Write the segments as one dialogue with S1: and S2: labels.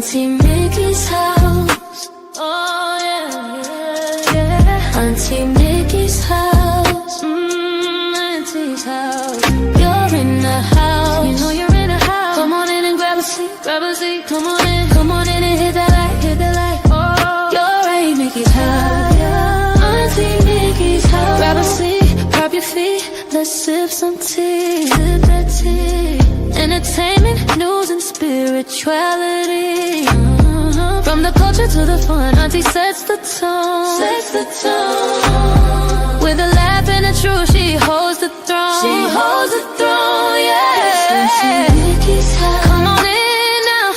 S1: Auntie Mickey's house. Oh yeah, yeah. Auntie Mickey's house. Auntie's house. You're in the house. You know you're in the house. Come on in and grab a seat, grab a seat. Come on in and hit that light, hit that light. Oh, you're Aunt Mickey's house. Auntie Mickey's house. Grab a seat, prop your feet. Let's sip some tea, sip that tea. Entertainment, news, and spirituality. From the culture to the fun, Auntie sets the tone. Sets the tone. With a laugh and a truth, she holds the throne. She holds the throne, yeah. Auntie Mickey's house. Come on in now.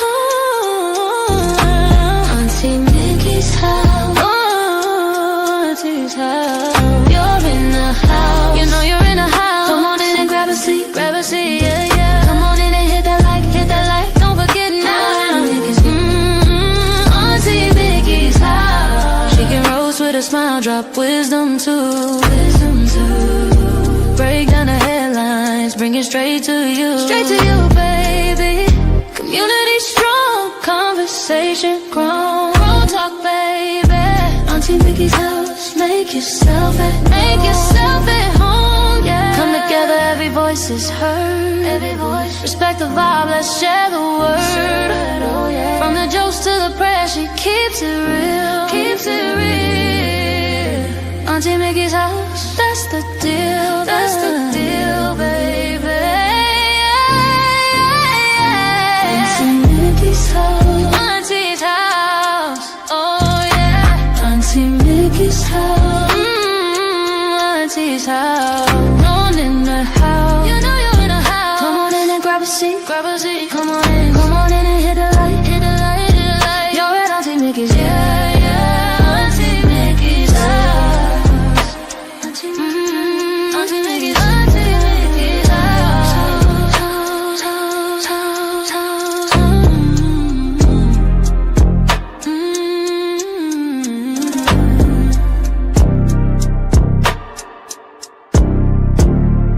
S1: Auntie Mickey's house. Oh, Auntie's house. You're in the house. You know you're in the house. Come on in and grab a seat, yeah, yeah. Come on in and hit that like. Don't forget now. Auntie Mickey's house. She can roast with a smile, drop wisdom too. Break down the headlines, bring it straight to you. Straight to you, baby. Community strong, conversation grown. Real talk, baby. Auntie Mickey's house. Make yourself at home, yeah. Come together, every voice is heard. Every voice. Respect the vibe, let's share the word. Oh, yeah. From the jokes to the prayer, she keeps it real. Keeps it real. Auntie Mickey's house, that's the deal. That's the deal, baby. Auntie Mickey's house. Auntie's house. Oh yeah. Auntie Mickey's house. Auntie's house. On in the house. You know you're in the house. Come on in and grab a seat. Grab a seat. Come on in and hit the light. Hit the light, hit the light. You're at Auntie Mickey's. Yeah, yeah. Auntie Mickey's house. Auntie Mickey's. Auntie Mickey's house.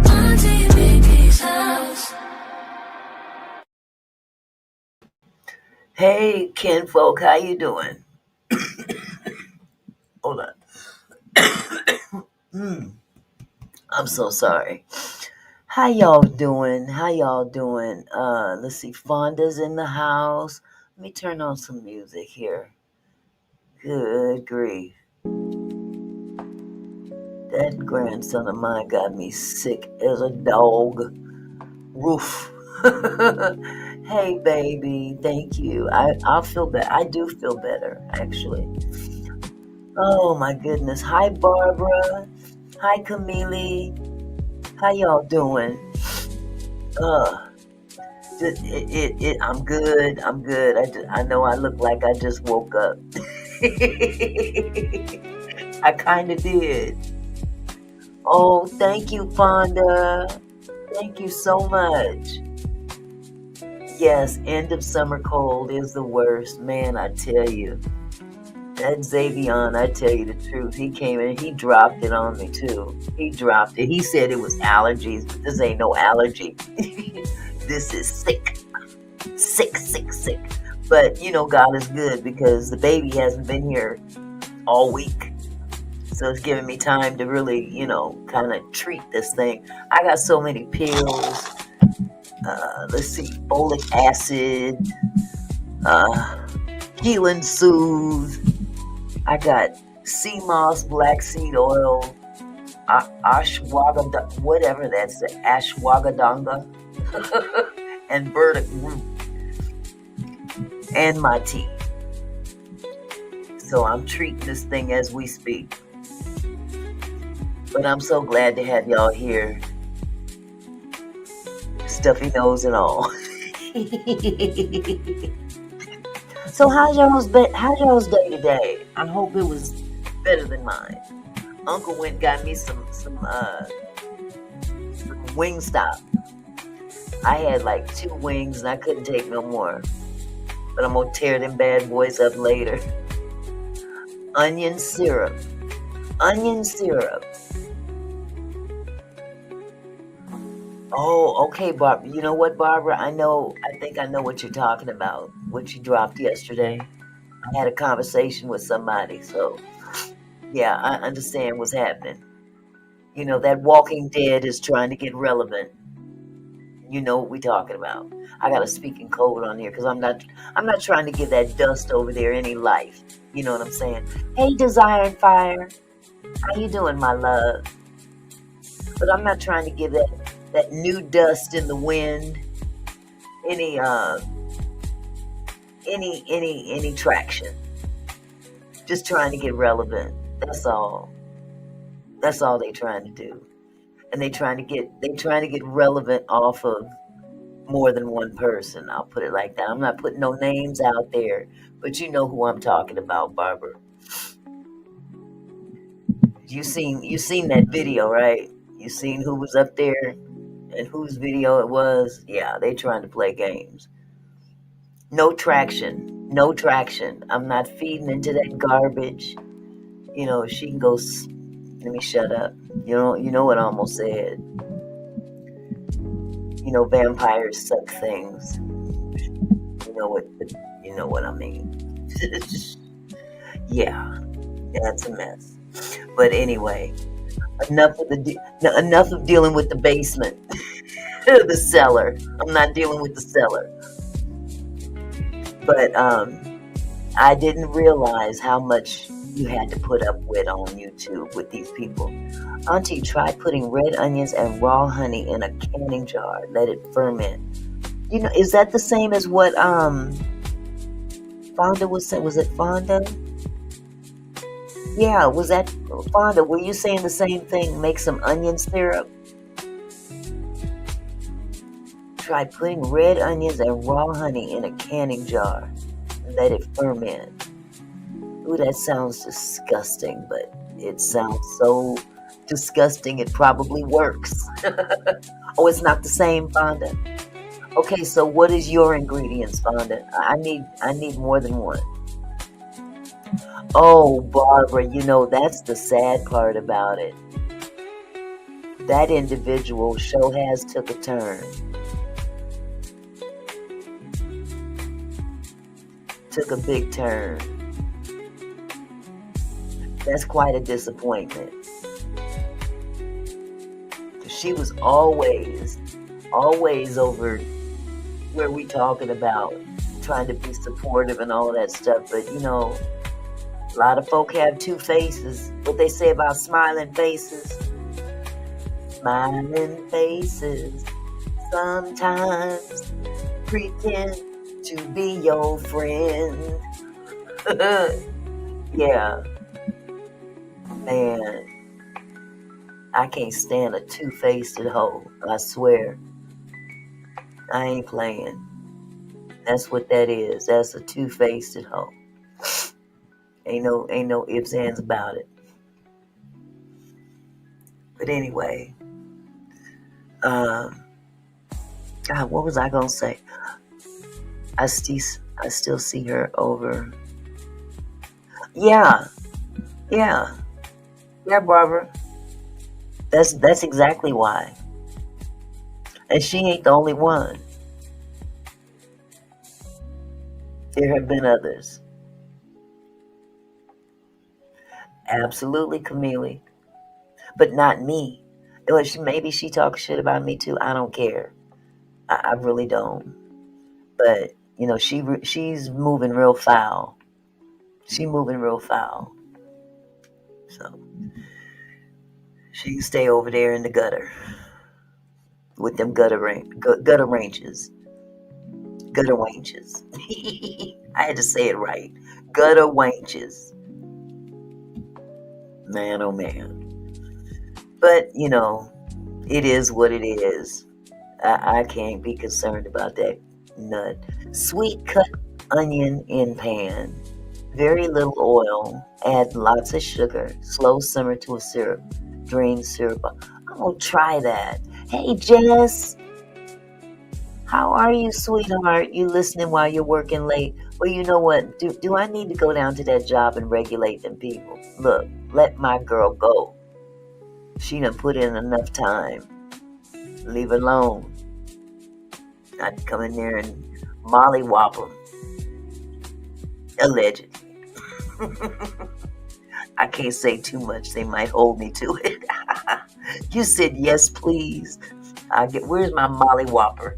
S1: Auntie Mickey's house.
S2: Hey, kinfolk, how you doing? Hold on. I'm so sorry. How y'all doing? Let's see, Fonda's in the house. Let me turn on some music here. Good grief. That grandson of mine got me sick as a dog. Roof. Hey, baby, thank you. I'll feel better. I do feel better, actually. Oh, my goodness. Hi, Barbara. Hi, Camille. How y'all doing? I'm good. I know I look like I just woke up. I kind of did. Oh, thank you, Fonda. Thank you so much. Yes, end of summer cold is the worst. Man, I tell you. That Xavion, I tell you the truth, he came in, he dropped it on me too. He dropped it. He said it was allergies, but this ain't no allergy. This is sick. Sick. But, God is good because the baby hasn't been here all week. So it's giving me time to really, kind of treat this thing. I got so many pills. Let's see, folic acid, Heal and Soothe. I got sea moss, black seed oil, ashwagandha, whatever that's, the ashwagandha, and burdock root, and my tea. So I'm treating this thing as we speak. But I'm so glad to have y'all here. Stuffy nose and all. So how's y'all's day today? I hope it was better than mine. Uncle went and got me some Wingstop. I had like 2 wings and I couldn't take no more. But I'm gonna tear them bad boys up later. Onion syrup. Oh, okay, Barbara. You know what, Barbara? I think I know what you're talking about. What you dropped yesterday. I had a conversation with somebody, so yeah, I understand what's happening. That Walking Dead is trying to get relevant. You know what we talking about. I got a speaking code on here because I'm not trying to give that dust over there any life. You know what I'm saying? Hey, Desire and Fire, how you doing, my love? But I'm not trying to give that new dust in the wind any traction. Just trying to get relevant. That's all. That's all they trying to do. And they trying to get relevant off of more than one person. I'll put it like that. I'm not putting no names out there, but you know who I'm talking about, Barbara. You seen that video, right? You seen who was up there and whose video it was? Yeah, they trying to play games. No traction. No traction. I'm not feeding into that garbage. She can go. Let me shut up. You know what I almost said. Vampires suck things. You know what I mean. Yeah, that's a mess. But anyway, enough of dealing with the basement, the cellar. I'm not dealing with the cellar. But I didn't realize how much you had to put up with on YouTube with these people. Auntie, try putting red onions and raw honey in a canning jar. Let it ferment. Is that the same as what Fonda was saying? Was it Fonda? Yeah, was that Fonda? Were you saying the same thing? Make some onion syrup? Try putting red onions and raw honey in a canning jar. Let it ferment. Ooh, that sounds disgusting, but it sounds so disgusting it probably works. Oh, it's not the same, Fonda. Okay, so what is your ingredients, Fonda? I need more than one. Oh, Barbara, that's the sad part about it. That individual show has took a turn. Took a big turn. That's quite a disappointment. She was always over where we talking about trying to be supportive and all that stuff. But a lot of folk have two faces. What they say about smiling faces. Smiling faces sometimes pretend to be your friend. Yeah. Man, I can't stand a two-faced hoe. I swear. I ain't playing. That's what that is. That's a two-faced hoe. Ain't no ifs, ands about it. But anyway, God, what was I gonna say? I still see her over. Yeah, Barbara. That's exactly why. And she ain't the only one. There have been others. Absolutely, Camille. But not me. Maybe she talks shit about me too. I don't care. I really don't. But she's moving real foul. She's moving real foul. So she can stay over there in the gutter with them gutter ranges. Gutter wanges. I had to say it right. Gutter wanges. Man, oh man. But, it is what it is. I can't be concerned about that nut. Sweet cut onion in pan. Very little oil. Add lots of sugar. Slow simmer to a syrup. Drain syrup. I'm going to try that. Hey, Jess. How are you, sweetheart? You listening while you're working late? Well, you know what? Do I need to go down to that job and regulate them people? Look, let my girl go. She done put in enough time. Leave alone. I'd come in there and mollywop them. Allegedly. I can't say too much. They might hold me to it. You said yes, please. Where's my mollywopper?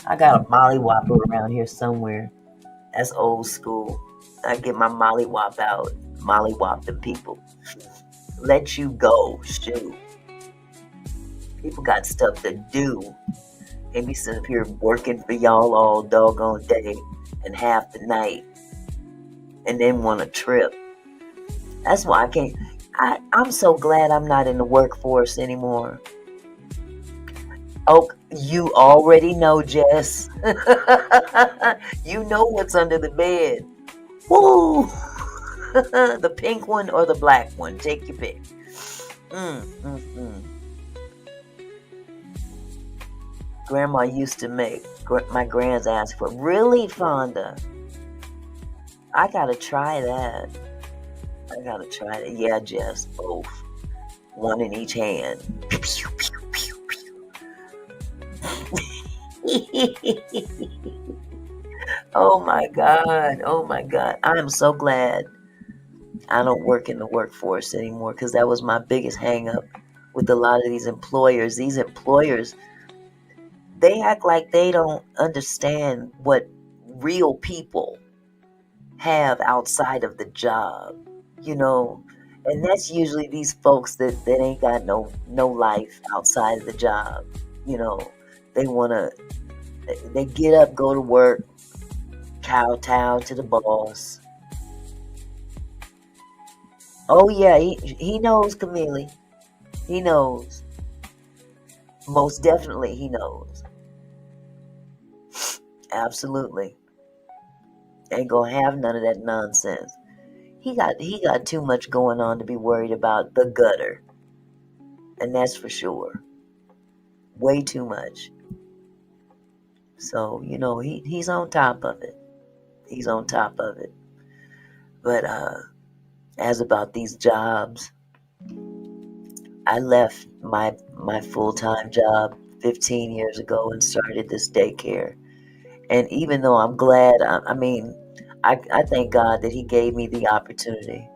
S2: I got a mollywopper around here somewhere. That's old school. I get my mollywop out. Mollywop them people. Let you go. Shoot. People got stuff to do. They be sitting up here working for y'all all doggone day and half the night. And then want a trip. That's why I can't. I'm so glad I'm not in the workforce anymore. Oh, you already know, Jess. You know what's under the bed. Woo! The pink one or the black one. Take your pick. Grandma used to make. My grands asked for. Really, Fonda? I gotta try that. Yeah, Jess, both. One in each hand. Oh my God. I am so glad I don't work in the workforce anymore, because that was my biggest hang up with a lot of these employers. These employers, they act like they don't understand what real people have outside of the job, and that's usually these folks that ain't got no life outside of the job. They get up, go to work, kowtow to the boss. Oh yeah, he knows, Camille. He knows. Most definitely he knows. Absolutely. Ain't gonna have none of that nonsense. He got too much going on to be worried about the gutter. And that's for sure. Way too much. So, he's on top of it. He's on top of it. But as about these jobs, I left my full-time job 15 years ago and started this daycare. And even though I'm glad, I thank God that he gave me the opportunity.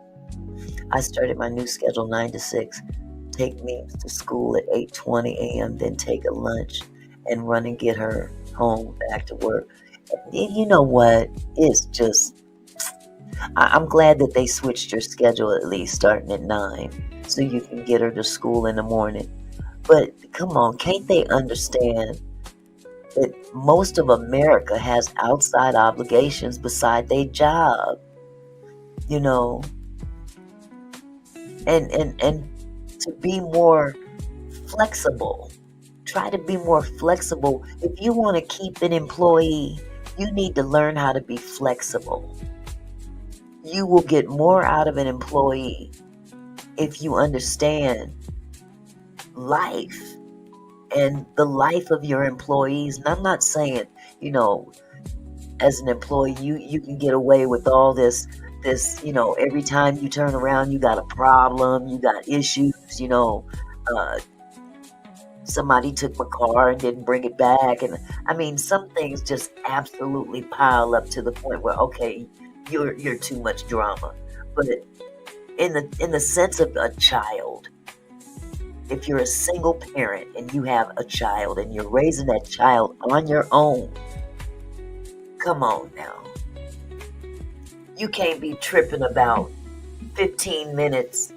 S2: I started my new schedule 9 to 6, take me to school at 8:20 a.m., then take a lunch and run and get her home back to work. And you know what? It's just, I'm glad that they switched your schedule at least starting at 9 so you can get her to school in the morning. But come on, can't they understand that most of America has outside obligations beside their job, and to be more flexible. Try to be more flexible. If you want to keep an employee, you need to learn how to be flexible. You will get more out of an employee if you understand life and the life of your employees. And I'm not saying, as an employee, you can get away with all this, every time you turn around, you got a problem, you got issues, somebody took my car and didn't bring it back. And some things just absolutely pile up to the point where, okay, you're too much drama. But in the sense of a child, if you're a single parent and you have a child and you're raising that child on your own, come on now. You can't be tripping about 15 minutes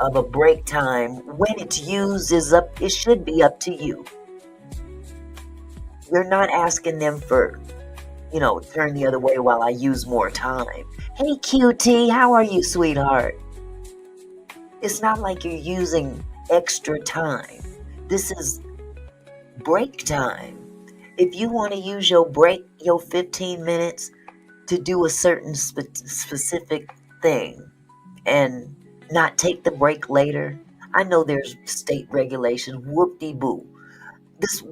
S2: of a break time. When it's used it should be up to you. You're not asking them for, turn the other way while I use more time. Hey, QT, how are you, sweetheart? It's not like you're using extra time. This is break time. If you want to use your break, your 15 minutes to do a certain specific thing and not take the break later, I know there's state regulations. Whoop-de-boo.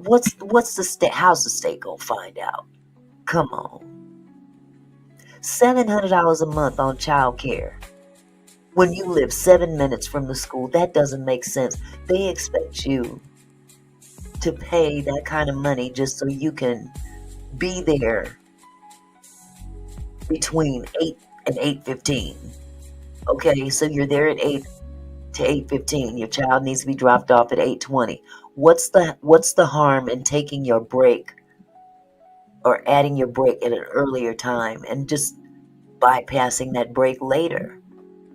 S2: What's the state? How's the state gonna find out? Come on. $700 a month on child care. When you live 7 minutes from the school, that doesn't make sense. They expect you to pay that kind of money just so you can be there between 8 and 8:15. Okay, so you're there at 8 to 8:15. Your child needs to be dropped off at 8:20. What's the harm in taking your break or adding your break at an earlier time and just bypassing that break later?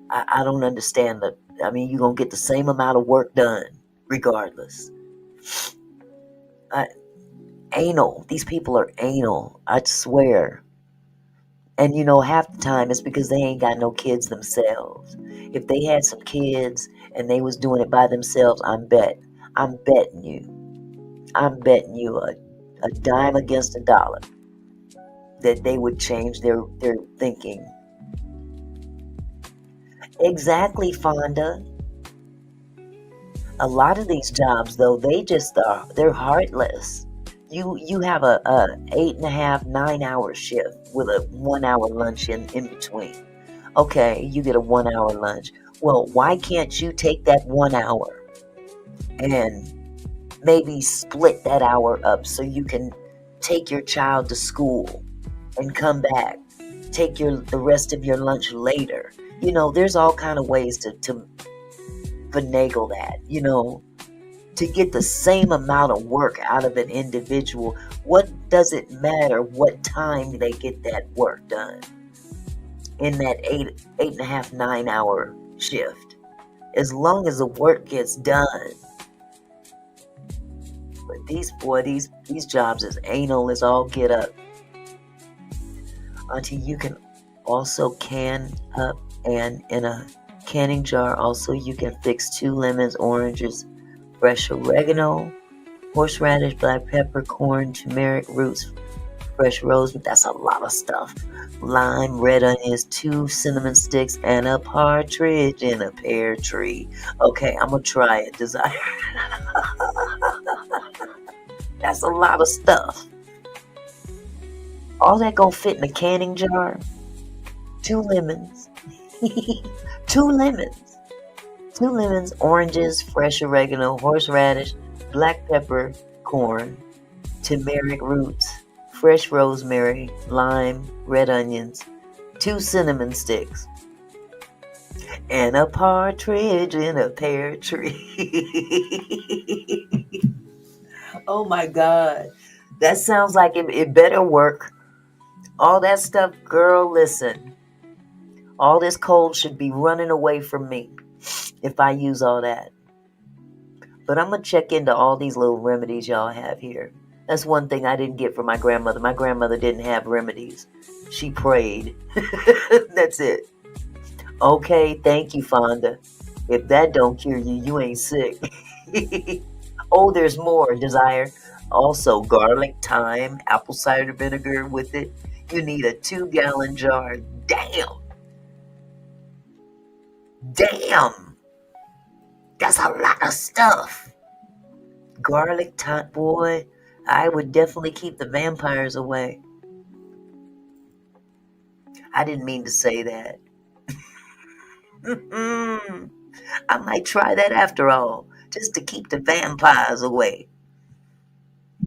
S2: I don't understand that. I mean, you're going to get the same amount of work done regardless. Anal. These people are anal. I swear. And half the time it's because they ain't got no kids themselves. If they had some kids and they was doing it by themselves, I'm betting you a dime against a dollar that they would change their thinking. Exactly, Fonda. A lot of these jobs, though, they're heartless. You have a 8.5, 9 hour shift with a 1 hour lunch in between. Okay, you get a 1 hour lunch. Well, why can't you take that 1 hour and maybe split that hour up so you can take your child to school and come back, take the rest of your lunch later? There's all kind of ways to finagle that, to get the same amount of work out of an individual. What does it matter what time they get that work done in that 8.5, 9 hour shift, as long as the work gets done? But these jobs is anal as all get up. Until you can also can up, and in a canning jar also you can fix 2 lemons, oranges, fresh oregano, horseradish, black pepper, corn, turmeric roots, fresh rosemary. That's a lot of stuff. Lime, red onions, 2 cinnamon sticks, and a partridge in a pear tree. Okay, I'm gonna try it, Desire. That's a lot of stuff. All that gonna fit in a canning jar? 2 lemons. 2 lemons. 2 lemons, oranges, fresh oregano, horseradish, black pepper, corn, turmeric roots, fresh rosemary, lime, red onions, 2 cinnamon sticks, and a partridge in a pear tree. Oh my God. That sounds like it better work. All that stuff, girl, listen. All this cold should be running away from me if I use all that. But I'm going to check into all these little remedies y'all have here. That's one thing I didn't get from my grandmother. My grandmother didn't have remedies. She prayed. That's it. Okay, thank you, Fonda. If that don't cure you, you ain't sick. Oh, there's more, Desire. Also, garlic, thyme, apple cider vinegar with it. You need a 2-gallon jar. Damn. That's a lot of stuff. Garlic, thyme, boy. I would definitely keep the vampires away. I didn't mean to say that. I might try that after all, just to keep the vampires away.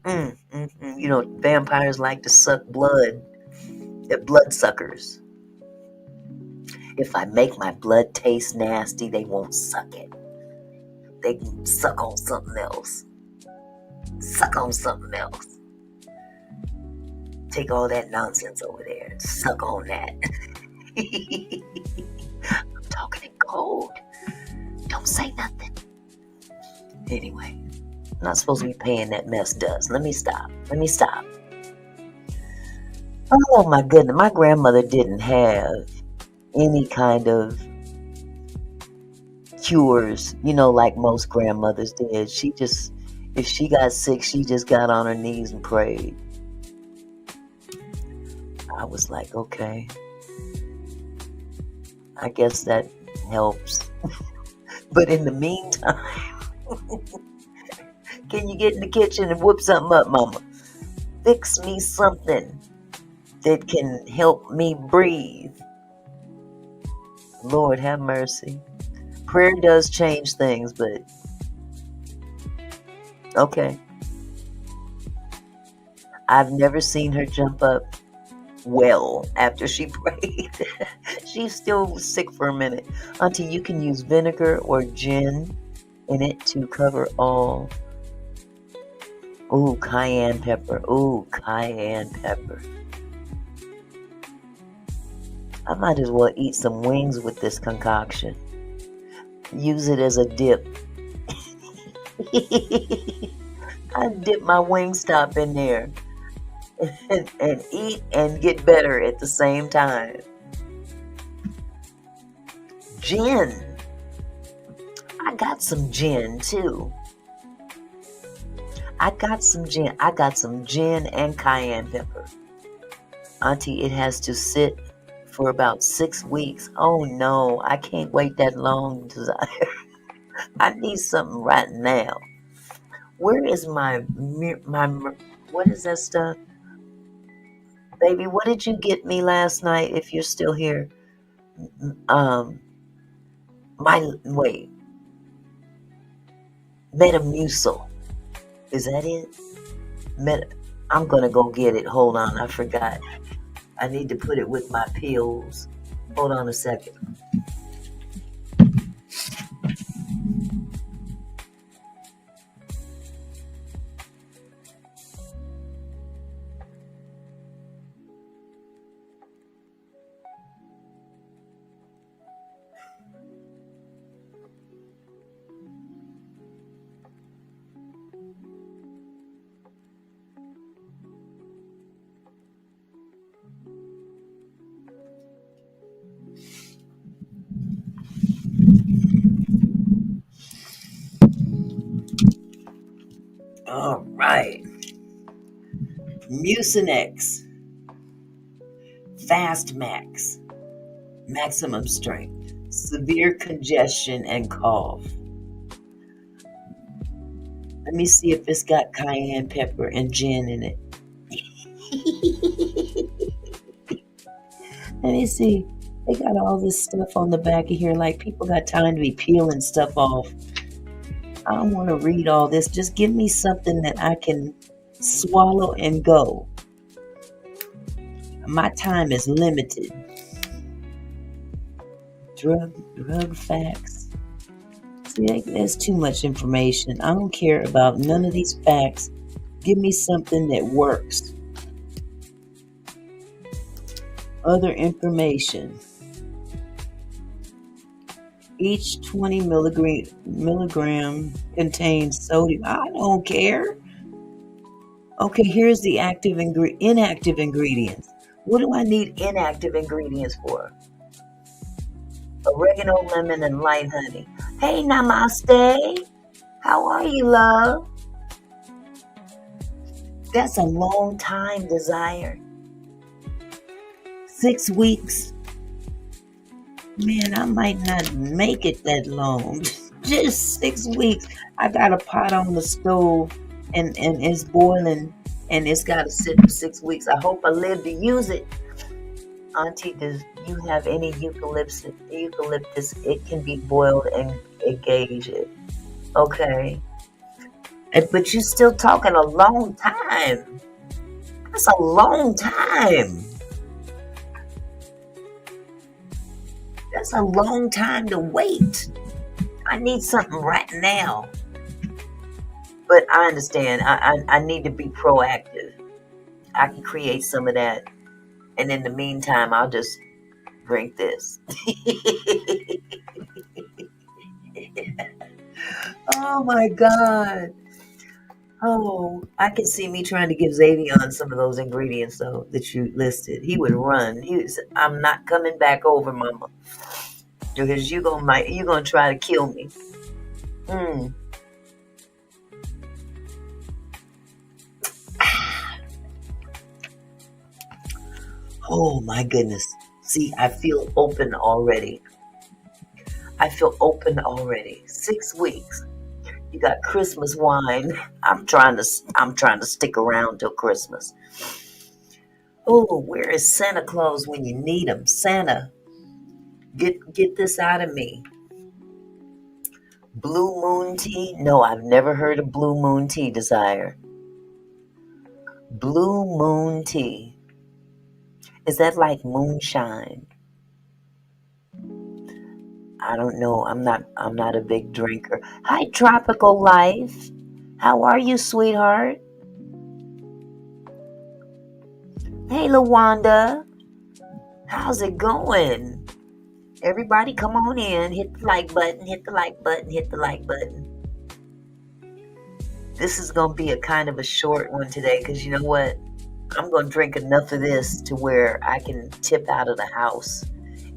S2: Vampires like to suck blood. They're bloodsuckers. If I make my blood taste nasty, they won't suck it. They can suck on something else. Take all that nonsense over there and suck on that. I'm talking in code. Don't say nothing. Anyway, I'm not supposed to be paying that mess dust. Let me stop. Oh my goodness, my grandmother didn't have any kind of cures, like most grandmothers did. If she got sick, she just got on her knees and prayed. I was like, okay, I guess that helps. But in the meantime, can you get in the kitchen and whip something up, Mama? Fix me something that can help me breathe. Lord have mercy. Prayer does change things, but okay. I've never seen her jump up well after she prayed. She's still sick for a minute. Auntie, you can use vinegar or gin in it to cover all. Ooh, cayenne pepper. Ooh, cayenne pepper. I might as well eat some wings with this concoction. Use it as a dip. I dip my Wingstop in there and eat and get better at the same time. Gin. I got some gin too. I got some gin. I got some gin and cayenne pepper. Auntie, it has to sit for about 6 weeks. Oh no, I can't wait that long, Desire. I need something right now. Where is my what is that stuff? Baby, what did you get me last night if you're still here? Um wait, Metamucil. Is that it? I'm gonna go get it. Hold on, I forgot. I need to put it with my pills. Hold on a second. All right. Mucinex. Fast Max. Maximum strength. Severe congestion and cough. Let me see if it's got cayenne pepper and gin in it. Let me see. They got all this stuff on the back of here. Like people got time to be peeling stuff off. I don't want to read all this. Just give me something that I can swallow and go. My time is limited. Drug facts. See, there's too much information. I don't care about none of these facts. Give me something that works. Other information. Each 20 milligram contains sodium. I don't care. Okay, here's the inactive ingredients. What do I need inactive ingredients for? Oregano, lemon, and light honey. Hey, namaste. How are you, love? That's a long time, Desire. 6 weeks. Man, I might not make it that long. Just 6 weeks. I got a pot on the stove and it's boiling and it's got to sit for 6 weeks. I hope I live to use it. Auntie, do you have any eucalyptus? It can be boiled and engage it. Okay. But you're still talking a long time. That's a long time. That's a long time to wait. I need something right now. But I understand. I need to be proactive. I can create some of that. And in the meantime, I'll just drink this. Oh my God. Oh, I can see me trying to give Xavion some of those ingredients though that you listed. He would run. I'm not coming back over, Mama, because you gonna try to kill me. Oh my goodness. See, I feel open already. 6 weeks. You got Christmas wine. I'm trying to stick around till Christmas. Oh, where is Santa Claus when you need him? Santa, get this out of me. Blue moon tea? No, I've never heard of blue moon tea, Desire. Blue moon tea. Is that like moonshine? I don't know. I'm not a big drinker. Hi, Tropical Life. How are you, sweetheart? Hey, Lawanda. How's it going? Everybody come on in. Hit the like button, hit the like button, hit the like button. This is going to be a kind of a short one today because you know what? I'm going to drink enough of this to where I can tip out of the house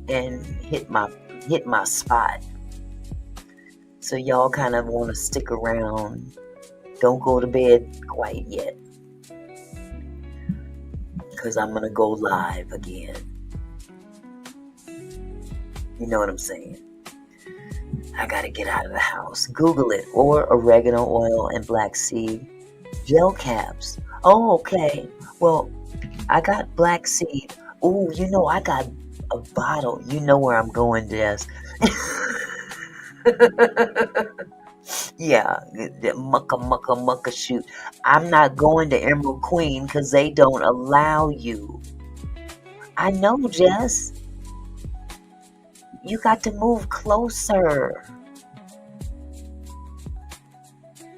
S2: and hit my spot. So y'all kind of want to stick around. Don't go to bed quite yet because I'm going to go live again. You know what I'm saying? I got to get out of the house. Google it. Or oregano oil and black seed gel caps. Oh, okay. Well, I got black seed. Ooh, I got a bottle. You know where I'm going, Jess. Yeah, the mucka shoot. I'm not going to Emerald Queen because they don't allow you. I know, Jess. You got to move closer.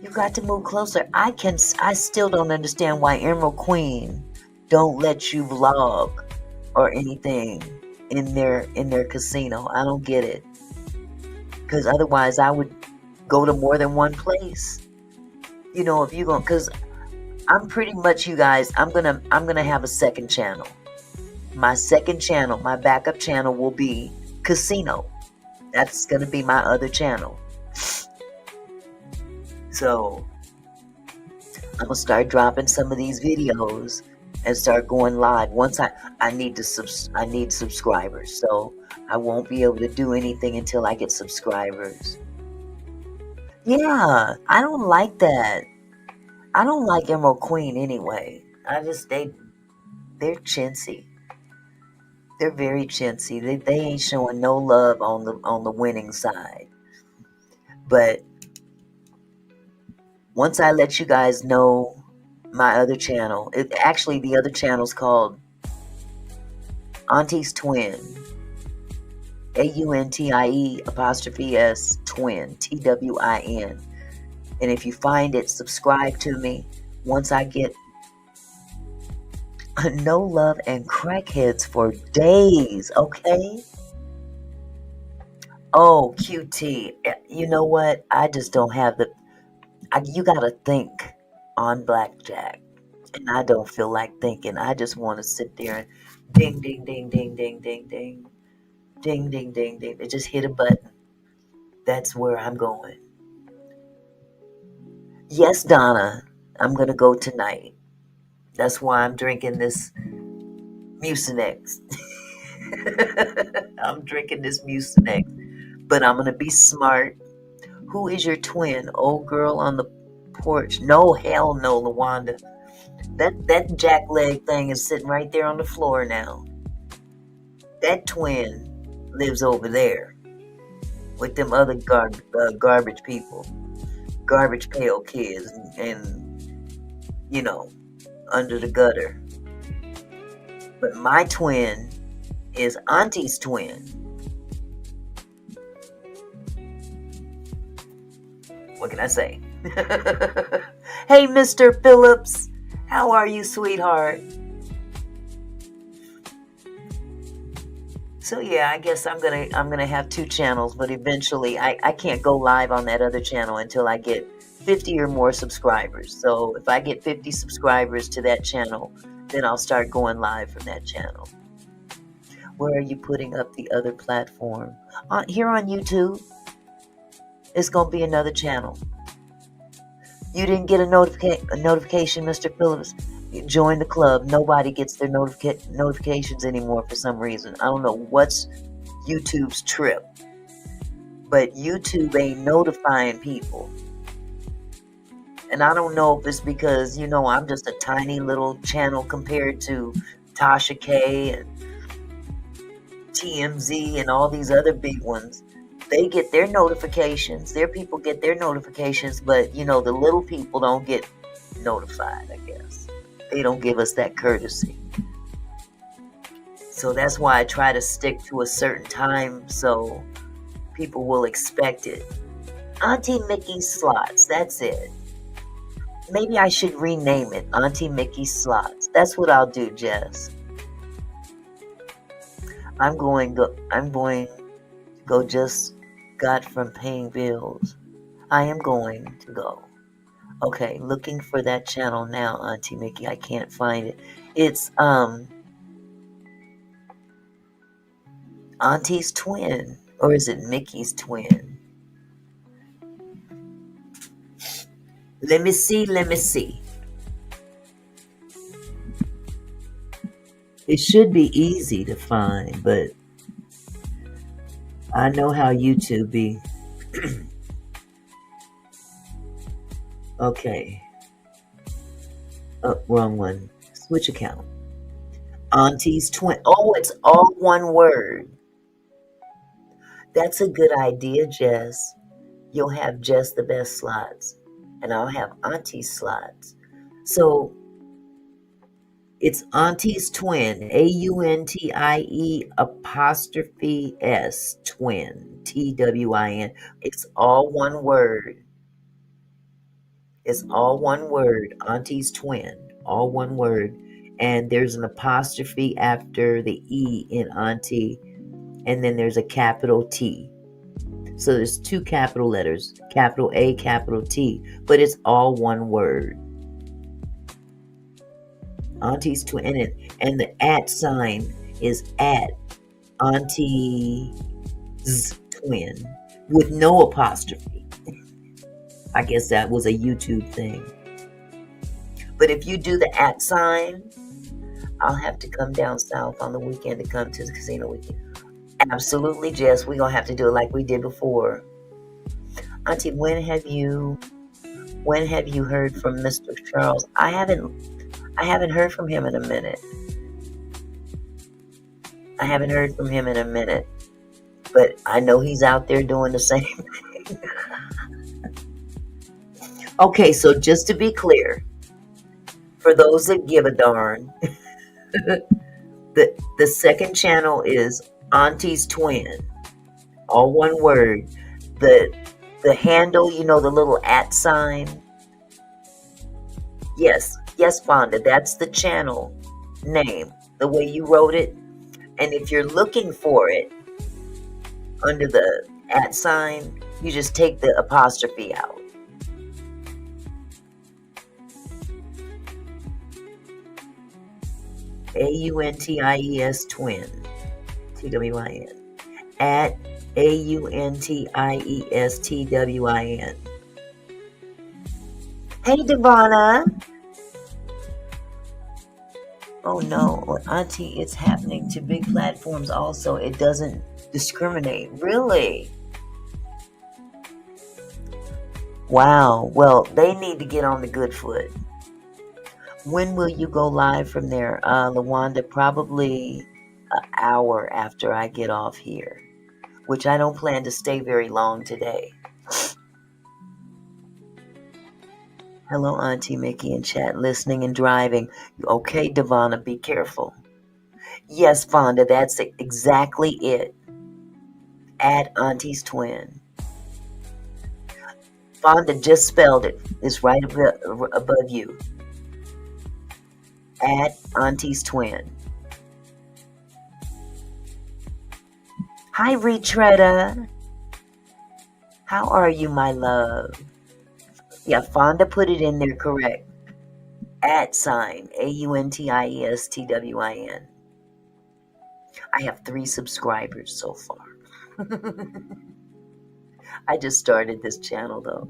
S2: You got to move closer. I still don't understand why Emerald Queen don't let you vlog or anything in their casino. I don't get it. Because otherwise I would go to more than one place. If you're going, because I'm pretty much, you guys, I'm gonna have a second channel. My second channel, my backup channel will be casino. That's gonna be my other channel. So I'm gonna start dropping some of these videos and start going live. Once I need subscribers, so I won't be able to do anything until I get subscribers. Yeah, I don't like that. I don't like Emerald Queen anyway. They're chintzy. They're very chintzy. They ain't showing no love on the winning side. But once I let you guys know my other channel, the other channel's called Auntie's Twin. AUNTIE''S twin, TWIN. And if you find it, subscribe to me. Once I get no love and crackheads for days, okay? Oh, QT. You know what? I just don't have you gotta think on blackjack. And I don't feel like thinking. I just want to sit there and ding, ding, ding, ding, ding, ding, ding. Ding, ding, ding, ding. They just hit a button. That's where I'm going. Yes, Donna, I'm going to go tonight. That's why I'm drinking this Mucinex. I'm drinking this Mucinex. But I'm going to be smart. Who is your twin? Old girl on the porch. No, hell no, Lawanda. That jackleg thing is sitting right there on the floor now. That twin lives over there with them other garbage people, garbage pail kids, and under the gutter. But my twin is Auntie's twin. What can I say? Hey, Mr. Phillips, how are you, sweetheart? So yeah, I guess I'm gonna have two channels, but eventually I can't go live on that other channel until I get 50 or more subscribers. So if I get 50 subscribers to that channel, then I'll start going live from that channel. Where are you putting up the other platform? Here on YouTube. It's gonna be another channel. You didn't get a notification, Mr. Phillips? Join the club. Nobody gets their notifications anymore for some reason. I don't know what's YouTube's trip, but YouTube ain't notifying people. And I don't know if it's because, I'm just a tiny little channel compared to Tasha K and TMZ and all these other big ones. They get their notifications. Their people get their notifications, but, the little people don't get notified, I guess. They don't give us that courtesy. So that's why I try to stick to a certain time so people will expect it. Auntie Mickey's Slots, that's it. Maybe I should rename it Auntie Mickey's Slots. That's what I'll do, Jess. I'm going to go just got from paying bills. I am going to go. Okay, looking for that channel now, Auntie Mickey. I can't find it. It's Auntie's Twin, or is it Mickey's Twin? Let me see. It should be easy to find, but I know how YouTube be. Okay. Oh, wrong one. Switch account. Auntie's Twin. Oh, it's all one word. That's a good idea, Jess. You'll have Jess the Best Slots, and I'll have Auntie's Slots. So it's Auntie's Twin, AUNTIE apostrophe S, Twin, TWIN. It's all one word. It's all one word, Auntie's Twin, all one word. And there's an apostrophe after the E in Auntie, and then there's a capital T. So there's two capital letters, capital A, capital T, but it's all one word. Auntie's Twin, and the @ sign is at Auntie's Twin with no apostrophe. I guess that was a YouTube thing. But if you do the @ sign, I'll have to come down south on the weekend to come to the casino with you. Absolutely, Jess. We're going to have to do it like we did before. Auntie, when have you heard from Mr. Charles? I haven't heard from him in a minute. But I know he's out there doing the same thing. Okay, so just to be clear, for those that give a darn, the second channel is Auntie's Twin, all one word. The handle, the little @ sign. Yes, Fonda, that's the channel name, the way you wrote it. And if you're looking for it under the @ sign, you just take the apostrophe out. AUNTIES Twin, TWIN, at AUNTIES TWIN. Hey, Devonna. Oh no, Auntie, it's happening to big platforms also. It doesn't discriminate. Really? Wow. Well, they need to get on the good foot. When will you go live from there, LaWanda? Probably an hour after I get off here, which I don't plan to stay very long today. Hello, Auntie Mickey in chat, listening and driving. Okay, Devonna, be careful. Yes, Fonda, that's exactly it. At Auntie's Twin. Fonda just spelled it. It's right above you. At Auntie's Twin. Hi, Retretta. How are you, my love? Yeah, Fonda put it in there correct. @ sign, AUNTIES TWIN. I have 3 subscribers so far. I just started this channel, though.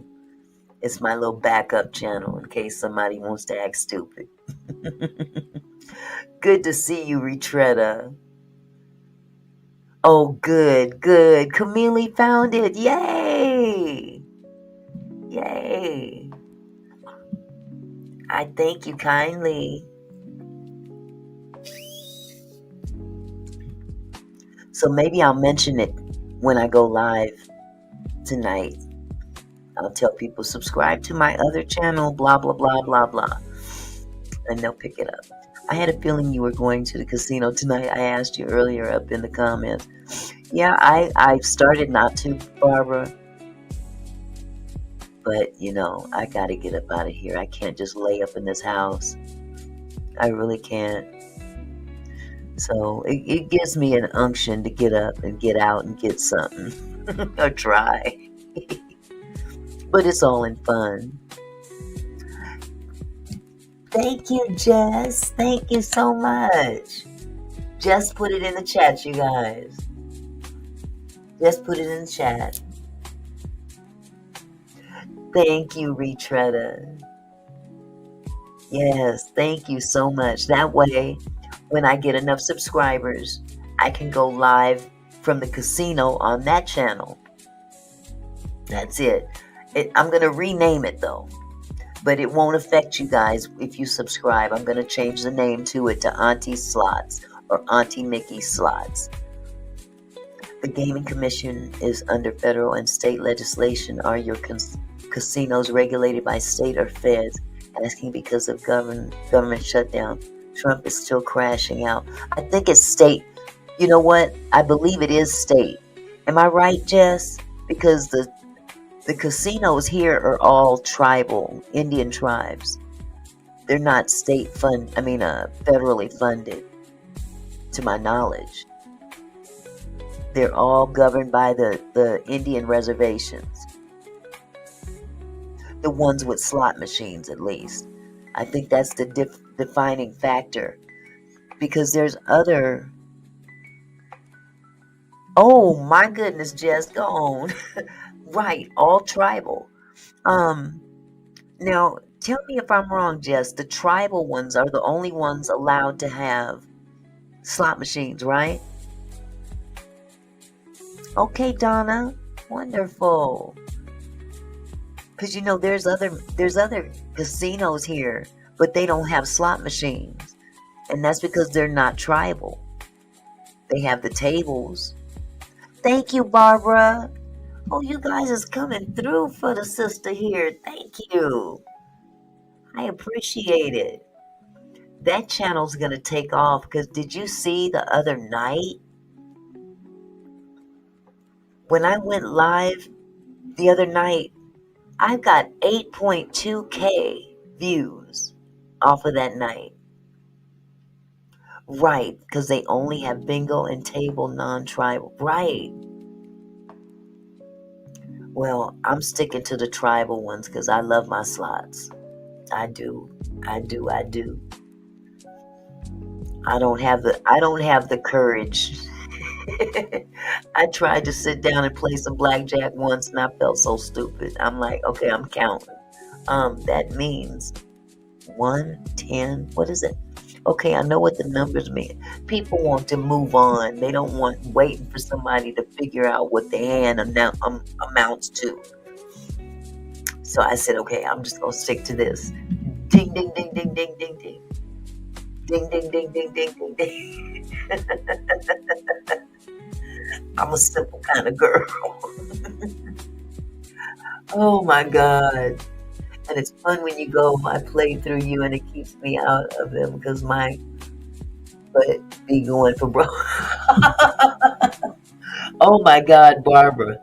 S2: It's my little backup channel in case somebody wants to act stupid. Good to see you, Retretta. Oh, good. Camille found it. Yay! Yay. I thank you kindly. So maybe I'll mention it when I go live tonight. I'll tell people, subscribe to my other channel, blah, blah, blah, blah, blah. and they'll pick it up. I had a feeling you were going to the casino tonight. I asked you earlier up in the comments. Yeah, I started not to, Barbara. But, I got to get up out of here. I can't just lay up in this house. I really can't. So it gives me an unction to get up and get out and get something. Or try. But it's all in fun. Thank you, Jess. Thank you so much. Just put it in the chat, you guys. Just put it in the chat. Thank you, Retretta. Yes, thank you so much. That way, when I get enough subscribers, I can go live from the casino on that channel. That's it. I'm going to rename it, though. But it won't affect you guys if you subscribe. I'm going to change the name to it to Auntie Slots or Auntie Nikki Slots. The Gaming Commission is under federal and state legislation. Are your casinos regulated by state or feds? Asking because of government shutdown. Trump is still crashing out. I think it's state. You know what? I believe it is state. Am I right, Jess? Because the casinos here are all tribal, Indian tribes. They're not federally funded, to my knowledge. They're all governed by the Indian reservations. The ones with slot machines, at least. I think that's the defining factor. Because there's other... Oh, my goodness, Jess, go on. Right, all tribal. Now, tell me if I'm wrong, Jess. The tribal ones are the only ones allowed to have slot machines, right? Okay, Donna. Wonderful. Because there's other casinos here, but they don't have slot machines. And that's because they're not tribal. They have the tables. Thank you, Barbara. Oh, you guys is coming through for the sister here. Thank you. I appreciate it. That channel's going to take off because did you see the other night? When I went live the other night, I got 8.2K views off of that night. Right, because they only have bingo and table non-tribal. Right. Well, I'm sticking to the tribal ones because I love my slots. I do. I don't have the courage. I tried to sit down and play some blackjack once and I felt so stupid. I'm like, okay, I'm counting. That means 1, 10, what is it? Okay, I know what the numbers mean. People want to move on. They don't want waiting for somebody to figure out what the hand amounts to. So I said, okay, I'm just going to stick to this. Ding, ding, ding, ding, ding, ding, ding. Ding, ding, ding, ding, ding, ding, ding. I'm a simple kind of girl. Oh my God. And it's fun when you go, I play through you and it keeps me out of them because my butt be going for bro. Oh my God, Barbara.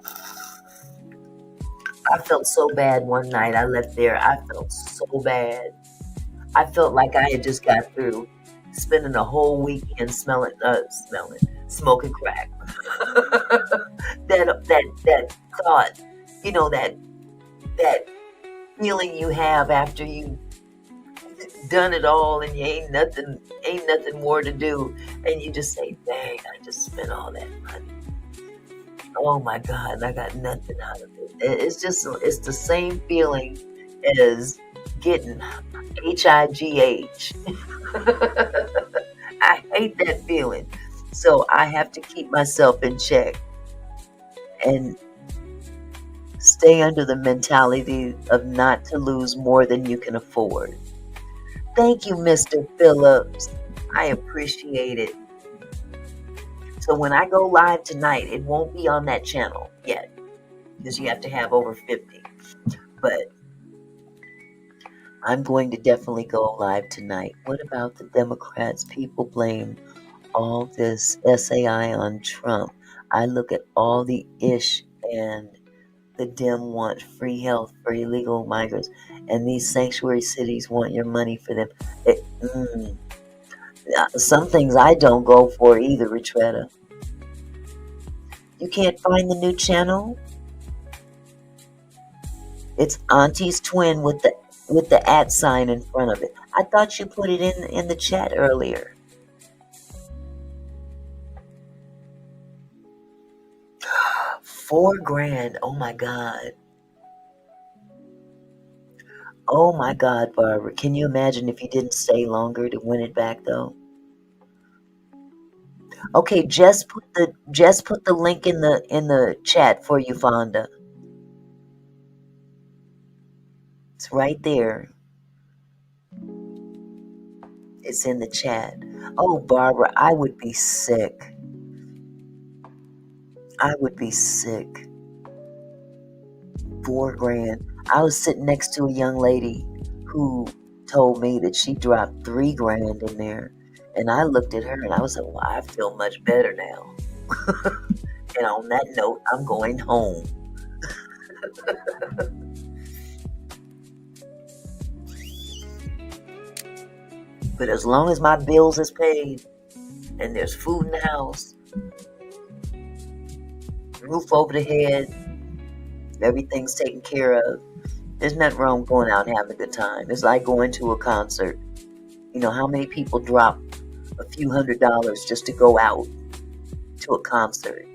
S2: I felt so bad one night. I left there. I felt so bad. I felt like I had just got through spending a whole weekend smoking crack. that thought, that feeling you have after you done it all and you ain't nothing more to do, and you just say, dang, I just spent all that money. Oh my God, I got nothing out of it. It's the same feeling as getting HIGH. I hate that feeling. So I have to keep myself in check and stay under the mentality of not to lose more than you can afford. Thank you, Mr. Phillips. I appreciate it. So when I go live tonight, it won't be on that channel yet because you have to have over 50. But I'm going to definitely go live tonight. What about the Democrats? People blame all this SAI on Trump. I look at all the ish, and the Dem want free health for illegal migrants, and these sanctuary cities want your money for them. Some things I don't go for either, Retretta. You can't find the new channel? It's Auntie's Twin with the @ sign in front of it. I thought you put it in the chat earlier. $4,000. Oh my God. Oh my God, Barbara. Can you imagine if you didn't stay longer to win it back though? Okay, just put the link in the chat for you, Fonda. It's right there. It's in the chat. Oh, Barbara, I would be sick. I would be sick. $4,000. I was sitting next to a young lady who told me that she dropped $3,000 in there. And I looked at her and I was like, well, I feel much better now. And on that note, I'm going home. But as long as my bills is paid and there's food in the house, roof over the head, everything's taken care of, there's nothing wrong with going out and having a good time. It's like going to a concert. You know, how many people drop a few $100s just to go out to a concert?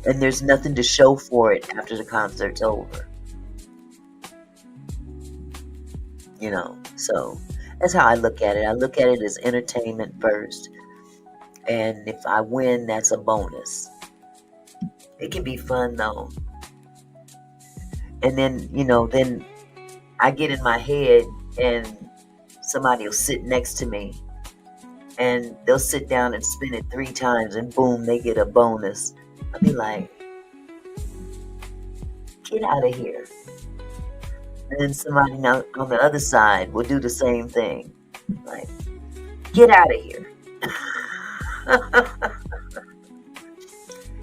S2: And there's nothing to show for it after the concert's over. You know, so that's how I look at it. I look at it as entertainment first. And if I win, that's a bonus. It can be fun though. And then, then I get in my head and somebody will sit next to me and they'll sit down and spin it 3 times and boom, they get a bonus. I'll be like, get out of here. And then somebody now on the other side will do the same thing. Like, get out of here.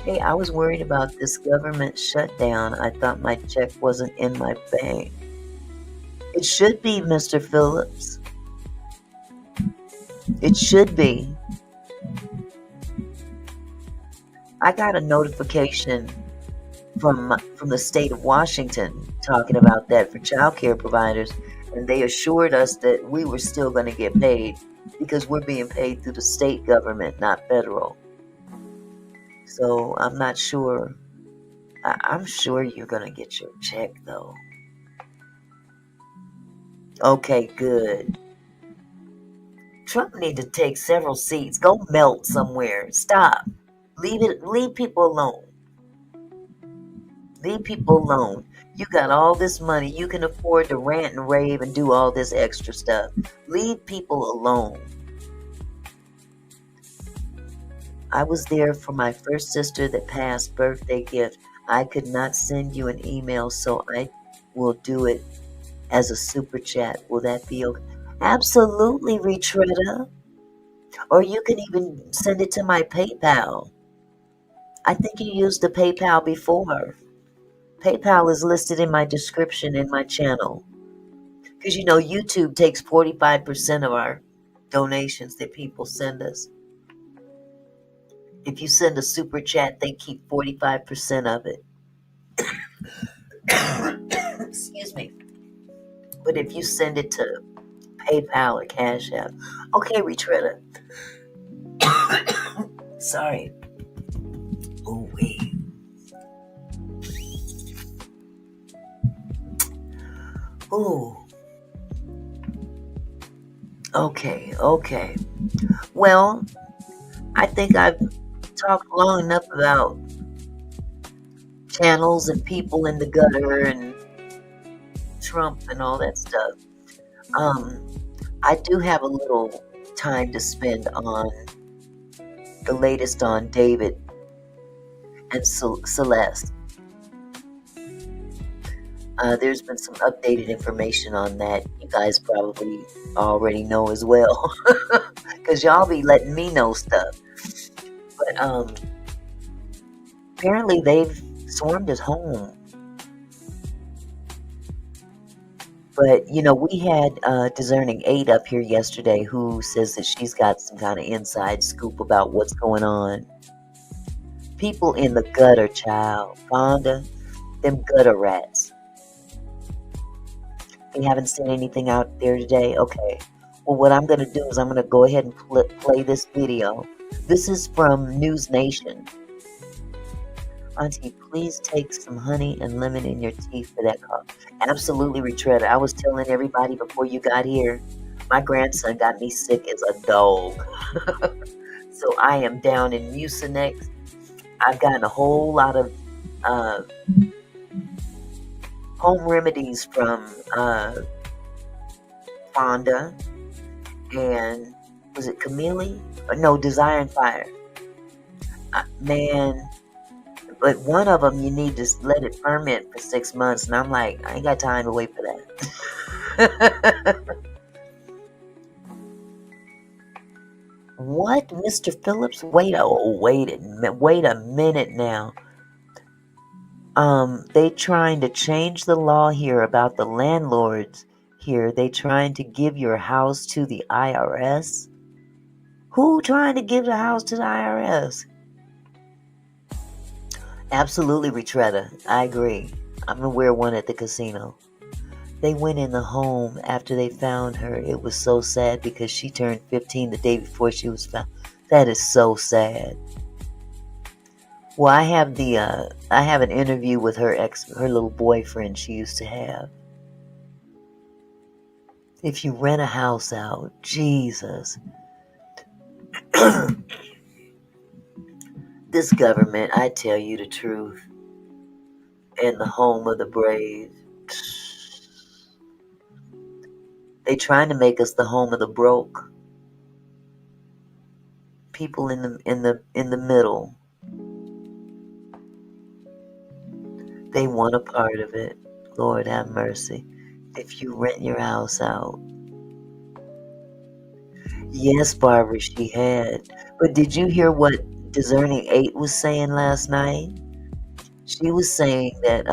S2: Hey, I was worried about this government shutdown. I thought my check wasn't in my bank. It should be, Mr. Phillips. It should be. I got a notification from the state of Washington talking about that for child care providers, and they assured us that we were still going to get paid because we're being paid through the state government, not federal. So I'm not sure. I'm sure you're going to get your check, though. Okay, good. Trump need to take several seats. Go melt somewhere. Stop. Leave people alone. Leave people alone. You got all this money. You can afford to rant and rave and do all this extra stuff. Leave people alone. I was there for my first sister that passed birthday gift. I could not send you an email, so I will do it as a super chat. Will that be okay? Absolutely, Retretta. Or you can even send it to my PayPal. I think you used the PayPal before. PayPal is listed in my description in my channel. Because YouTube takes 45% of our donations that people send us. If you send a super chat, they keep 45% of it. Excuse me. But if you send it to PayPal or Cash App, okay, Retretta. Sorry. Oh, wait. Ooh. Okay. Well, I think I've talked long enough about channels and people in the gutter and Trump and all that stuff. I do have a little time to spend on the latest on David and Celeste. There's been some updated information on that. You guys probably already know as well, because y'all be letting me know stuff. But apparently they've swarmed his home. But we had Discerning 8 up here yesterday who says that she's got some kind of inside scoop about what's going on. People in the gutter, child. Fonda, them gutter rats. You haven't seen anything out there today? Okay. Well, what I'm going to do is I'm going to go ahead and play this video. This is from News Nation. Auntie, please take some honey and lemon in your tea for that cough. Absolutely, Retretta. I was telling everybody before you got here, my grandson got me sick as a dog. So I am down in Mucinex. I've gotten a whole lot of home remedies from Fonda and was it Camille? No, Desire and Fire. Man, but one of them you need to let it ferment for 6 months, and I'm like, I ain't got time to wait for that. What, Mr. Phillips? Wait a minute now. They trying to change the law here about the landlords here. They trying to give your house to the IRS. Who trying to give the house to the IRS? Absolutely, Retretta. I agree. I'm gonna wear one at the casino. They went in the home after they found her. It was so sad because she turned 15 the day before she was found. That is so sad. Well, I have an interview with her little boyfriend she used to have. If you rent a house out, Jesus. This government, I tell you the truth, and the home of the brave. They trying to make us the home of the broke. People in the middle. They want a part of it. Lord have mercy. If you rent your house out. Yes, Barbara, she had. But did you hear what Discerning 8 was saying last night? She was saying that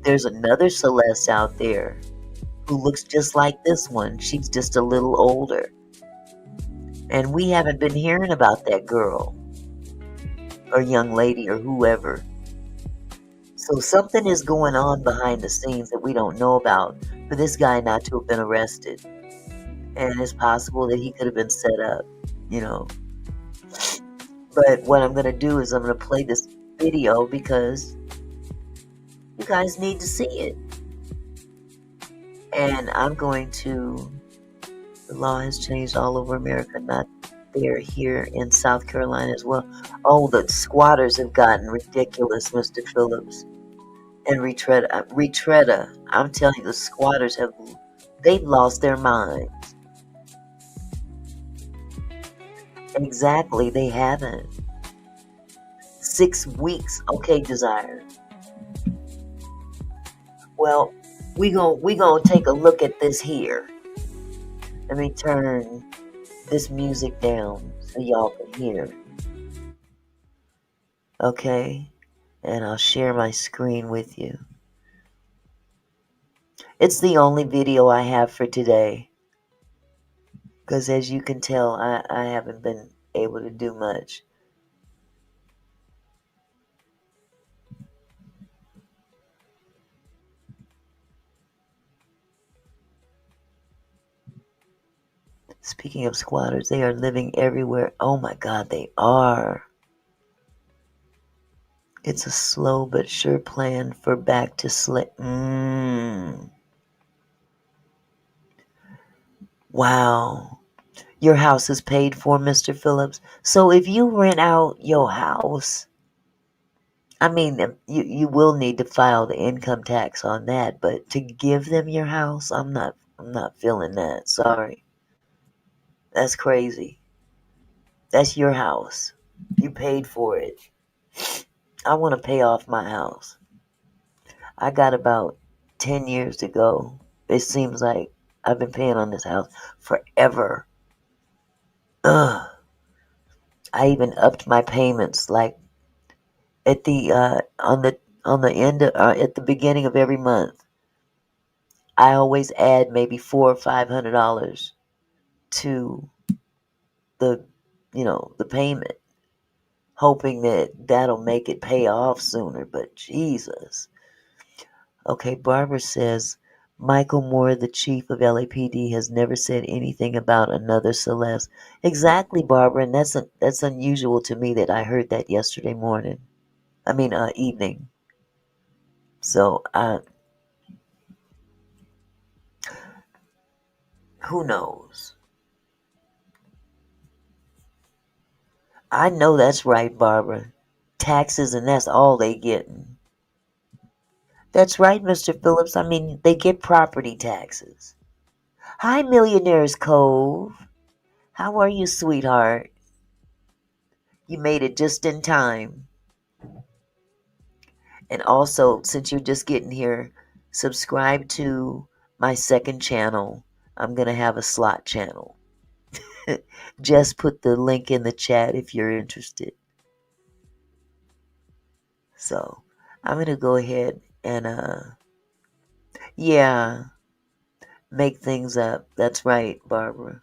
S2: there's another Celeste out there who looks just like this one. She's just a little older. And we haven't been hearing about that girl or young lady or whoever. So something is going on behind the scenes that we don't know about for this guy not to have been arrested. And it's possible that he could have been set up, But what I'm going to do is I'm going to play this video because you guys need to see it. And I'm going to... The law has changed all over America, not there, here in South Carolina as well. Oh, the squatters have gotten ridiculous, Mr. Phillips. And Retretta, I'm telling you, the squatters they've lost their minds. Exactly, they haven't. 6 weeks. Okay, Desire. Well, we gonna take a look at this here. Let me turn this music down so y'all can hear. Okay? And I'll share my screen with you. It's the only video I have for today. Because as you can tell, I haven't been able to do much. Speaking of squatters, they are living everywhere. Oh my God, they are. It's a slow but sure plan for back to slip. Wow. Your house is paid for, Mr. Phillips. So if you rent out your house, I mean, you will need to file the income tax on that, but to give them your house, I'm not feeling that. Sorry. That's crazy. That's your house. You paid for it. I want to pay off my house. I got about 10 years ago. It seems like I've been paying on this house forever. Ugh. I even upped my payments like at the on the end of, at the beginning of every month. I always add maybe $400 or $500 to the the payment, hoping that that'll make it pay off sooner. But Jesus. Okay, Barbara says Michael Moore, the chief of LAPD, has never said anything about another Celeste. Exactly, Barbara, and that's unusual to me that I heard that yesterday morning. I mean, evening. So, who knows? I know that's right, Barbara. Taxes, and that's all they getting. That's right, Mr. Phillips. I mean, they get property taxes. Hi, Millionaires Cove. How are you, sweetheart? You made it just in time. And also, since you're just getting here, subscribe to my second channel. I'm going to have a slot channel. Just put the link in the chat if you're interested. So, I'm going to go ahead and, yeah, make things up. That's right, Barbara.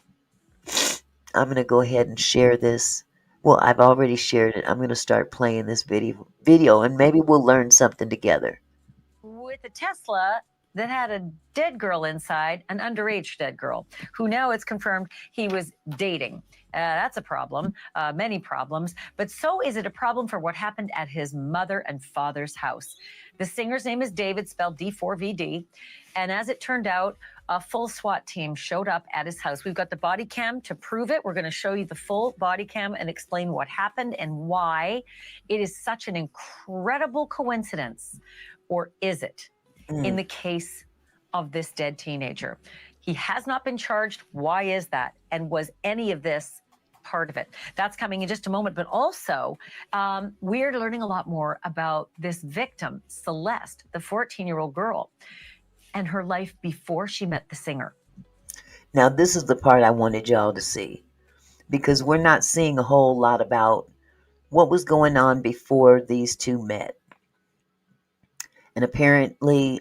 S2: I'm going to go ahead and share this. Well, I've already shared it. I'm going to start playing this video, and maybe we'll learn something together.
S3: With a Tesla that had a dead girl inside, an underage dead girl, who now it's confirmed he was dating. That's a problem, many problems, but so is it a problem for what happened at his mother and father's house. The singer's name is David, spelled D4VD, and as it turned out, a full SWAT team showed up at his house. We've got the body cam to prove it. We're going to show you the full body cam and explain what happened and why it is such an incredible coincidence. Or is it, in the case of this dead teenager? He has not been charged. Why is that? And was any of this part of it? That's coming in just a moment. But also, we're learning a lot more about this victim, Celeste, the 14-year-old girl, and her life before she met the singer.
S2: Now, this is the part I wanted y'all to see, because we're not seeing a whole lot about what was going on before these two met. And apparently,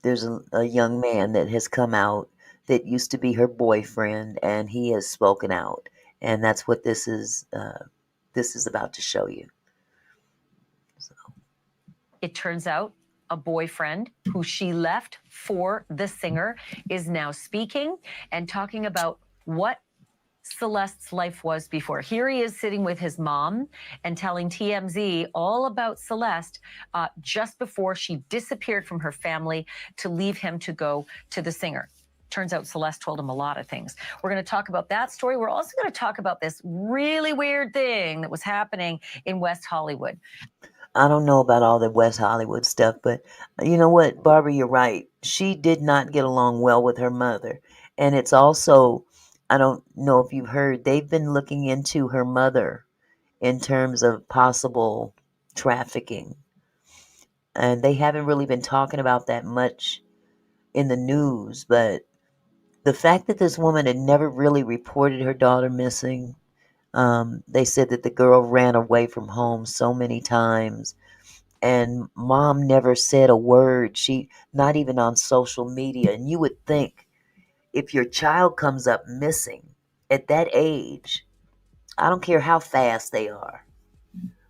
S2: there's a young man that has come out that used to be her boyfriend, and he has spoken out. And that's what this is about to show you. So.
S3: It turns out a boyfriend who she left for the singer is now speaking and talking about what Celeste's life was before. Here he is sitting with his mom and telling TMZ all about Celeste just before she disappeared from her family to leave him to go to the singer. Turns out Celeste told him a lot of things. We're going to talk about that story. We're also going to talk about this really weird thing that was happening in West Hollywood.
S2: I don't know about all the West Hollywood stuff, but you know what, Barbara, you're right. She did not get along well with her mother. And it's also, I don't know if you've heard, they've been looking into her mother in terms of possible trafficking. And they haven't really been talking about that much in the news, but the fact that this woman had never really reported her daughter missing, they said that the girl ran away from home so many times, and mom never said a word. She, not even on social media. And you would think if your child comes up missing at that age, I don't care how fast they are,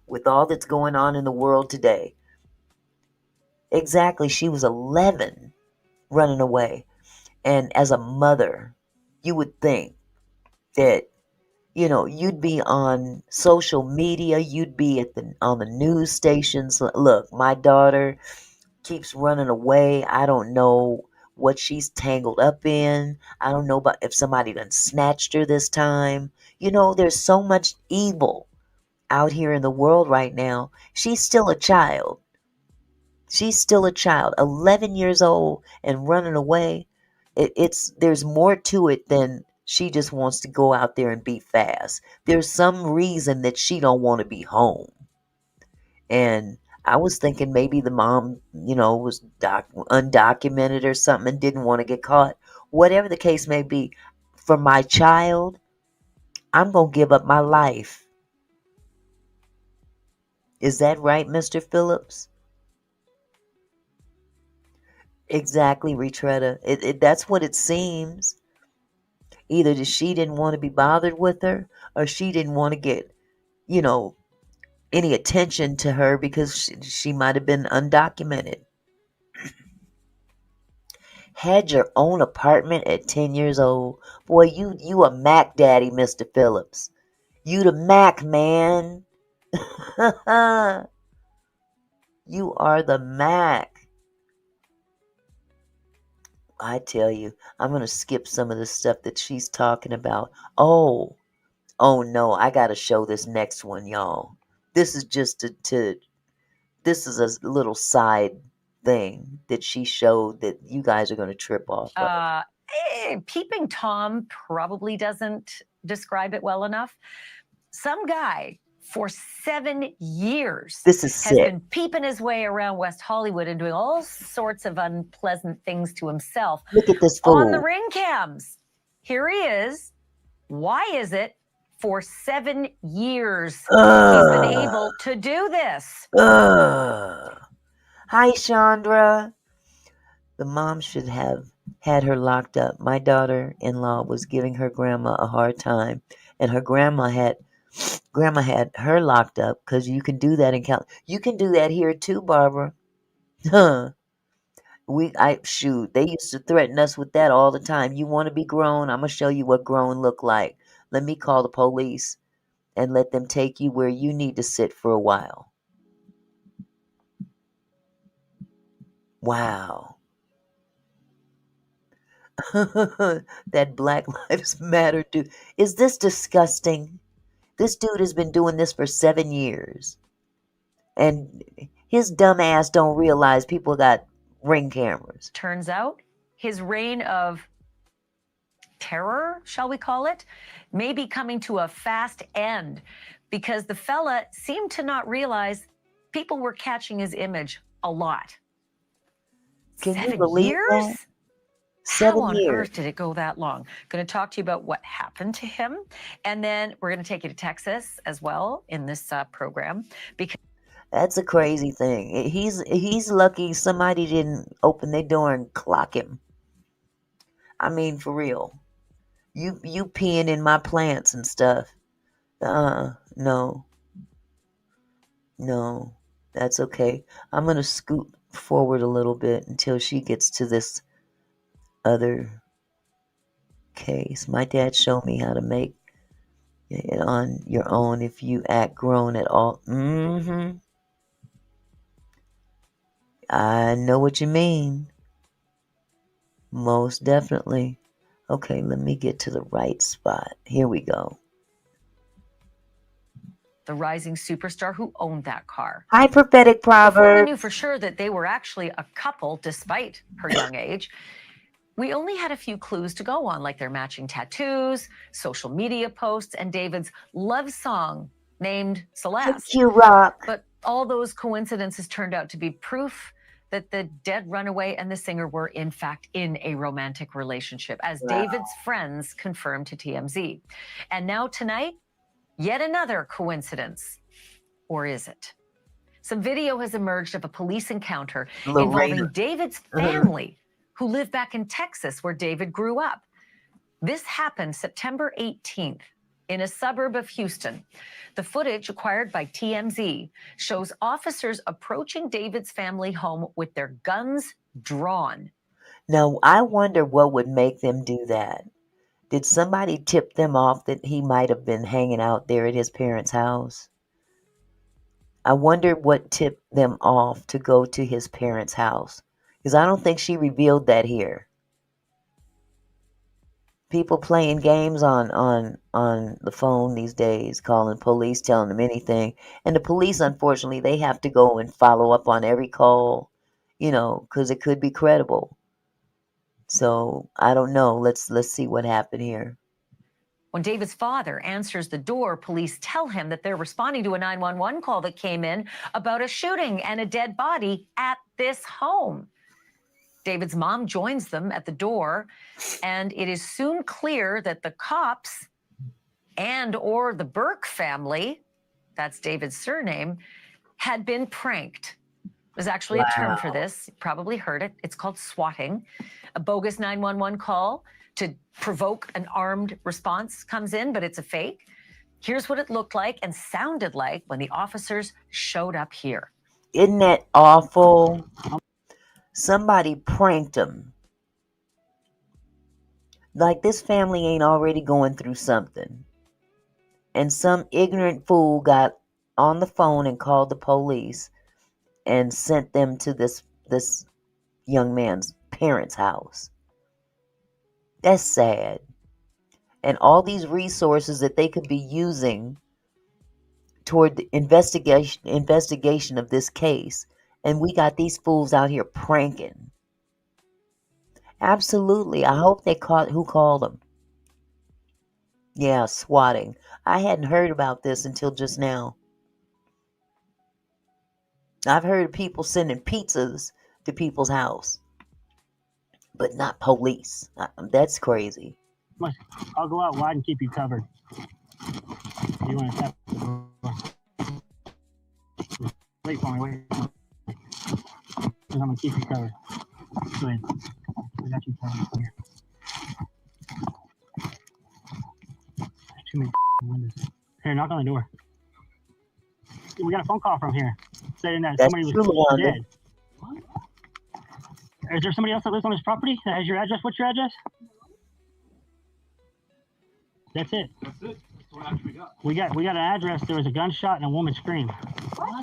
S2: with all that's going on in the world today. Exactly, she was 11 running away. And as a mother, you would think that, you'd be on social media, you'd be on the news stations. Look, my daughter keeps running away. I don't know what she's tangled up in. I don't know about if somebody done snatched her this time. There's so much evil out here in the world right now. She's still a child. She's still a child, 11 years old and running away. There's more to it than she just wants to go out there and be fast. There's some reason that she don't want to be home. And I was thinking maybe the mom, was undocumented or something and didn't want to get caught. Whatever the case may be, for my child, I'm going to give up my life. Is that right, Mr. Phillips? Exactly, Retretta. That's what it seems. Either she didn't want to be bothered with her, or she didn't want to get, you know, any attention to her because she might have been undocumented. Had your own apartment at 10 years old. Boy, you a Mac daddy, Mr. Phillips. You the Mac, man. You are the Mac. I tell you, I'm going to skip some of the stuff that she's talking about. Oh no, I got to show this next one, y'all. This is just this is a little side thing that she showed that you guys are going to trip off of.
S3: Peeping Tom probably doesn't describe it well enough. Some guy for 7 years
S2: This is
S3: has
S2: sick.
S3: been peeping his way around West Hollywood and doing all sorts of unpleasant things to himself
S2: Look at this
S3: on the
S2: fool.
S3: ring cams. Here he is. Why is it for 7 years he's been able to do this?
S2: Hi, Chandra. The mom should have had her locked up. My daughter-in-law was giving her grandma a hard time, and her grandma had her locked up because you can do that in Cal. You can do that here too, Barbara. Huh. They used to threaten us with that all the time. You want to be grown? I'm gonna show you what grown look like. Let me call the police and let them take you where you need to sit for a while. Wow. That Black Lives Matter dude. Is this disgusting? This dude has been doing this for 7 years. And his dumb ass don't realize people got ring cameras.
S3: Turns out his reign of terror, shall we call it, may be coming to a fast end because the fella seemed to not realize people were catching his image a lot.
S2: Can you
S3: 7
S2: believe
S3: years?
S2: that?
S3: How
S2: 7
S3: on
S2: years.
S3: earth did it go that long? Going to talk to you about what happened to him. And then we're going to take you to Texas as well in this program because
S2: That's a crazy thing. He's lucky somebody didn't open their door and clock him. I mean, for real. You peeing in my plants and stuff. No. No. That's okay. I'm gonna scoot forward a little bit until she gets to this other case. My dad showed me how to make it on your own if you act grown at all. I know what you mean. Most definitely. Okay, let me get to the right spot. Here we go.
S3: the rising superstar who owned that car.
S2: Hi, prophetic
S3: Before we
S2: proverb.
S3: knew for sure that they were actually a couple, despite her young age, we only had a few clues to go on, like their matching tattoos, social media posts, and David's love song named Celeste.
S2: Q Rock.
S3: But all those coincidences turned out to be proof that the dead runaway and the singer were, in fact, in a romantic relationship, as David's friends confirmed to TMZ. And now tonight, yet another coincidence. Or is it? Some video has emerged of a police encounter involving David's family, who live back in Texas, where David grew up. This happened September 18th in a suburb of Houston. The footage acquired by TMZ shows officers approaching David's family home with their guns drawn.
S2: Now, I wonder what would make them do that. Did somebody tip them off that he might have been hanging out there at his parents' house? I wonder what tipped them off to go to his parents' house. Because I don't think she revealed that here. People playing games on the phone these days, calling police, telling them anything. And the police, unfortunately, they have to go and follow up on every call, because it could be credible. So I don't know. Let's see what happened here.
S3: When David's father answers the door, police tell him that they're responding to a 911 call that came in about a shooting and a dead body at this home. David's mom joins them at the door, and it is soon clear that the cops and or the Burke family, that's David's surname, had been pranked. There's actually a term for this. You probably heard it. It's called swatting. A bogus 911 call to provoke an armed response comes in, but it's a fake. Here's what it looked like and sounded like when the officers showed up here.
S2: Isn't that awful? Somebody pranked them. Like this family ain't already going through something. And some ignorant fool got on the phone and called the police and sent them to this young man's parents' house. That's sad. And all these resources that they could be using toward the investigation of this case, and we got these fools out here pranking. Absolutely. I hope they caught who called them. Yeah, swatting. I hadn't heard about this until just now. I've heard of people sending pizzas to people's house, but not police. That's crazy.
S4: I'll go out wide and keep you covered. You want to tap the door? Wait for me, wait. Because I'm going to keep you covered. Go ahead. I got you covered here. There's too many windows. Here, knock on the door. We got a phone call from here saying that somebody was dead. Is there somebody else that lives on this property that has your address? What's your address? That's it.
S5: That's it. That's what actually
S4: we got. We got an address. There was a gunshot and a woman screamed.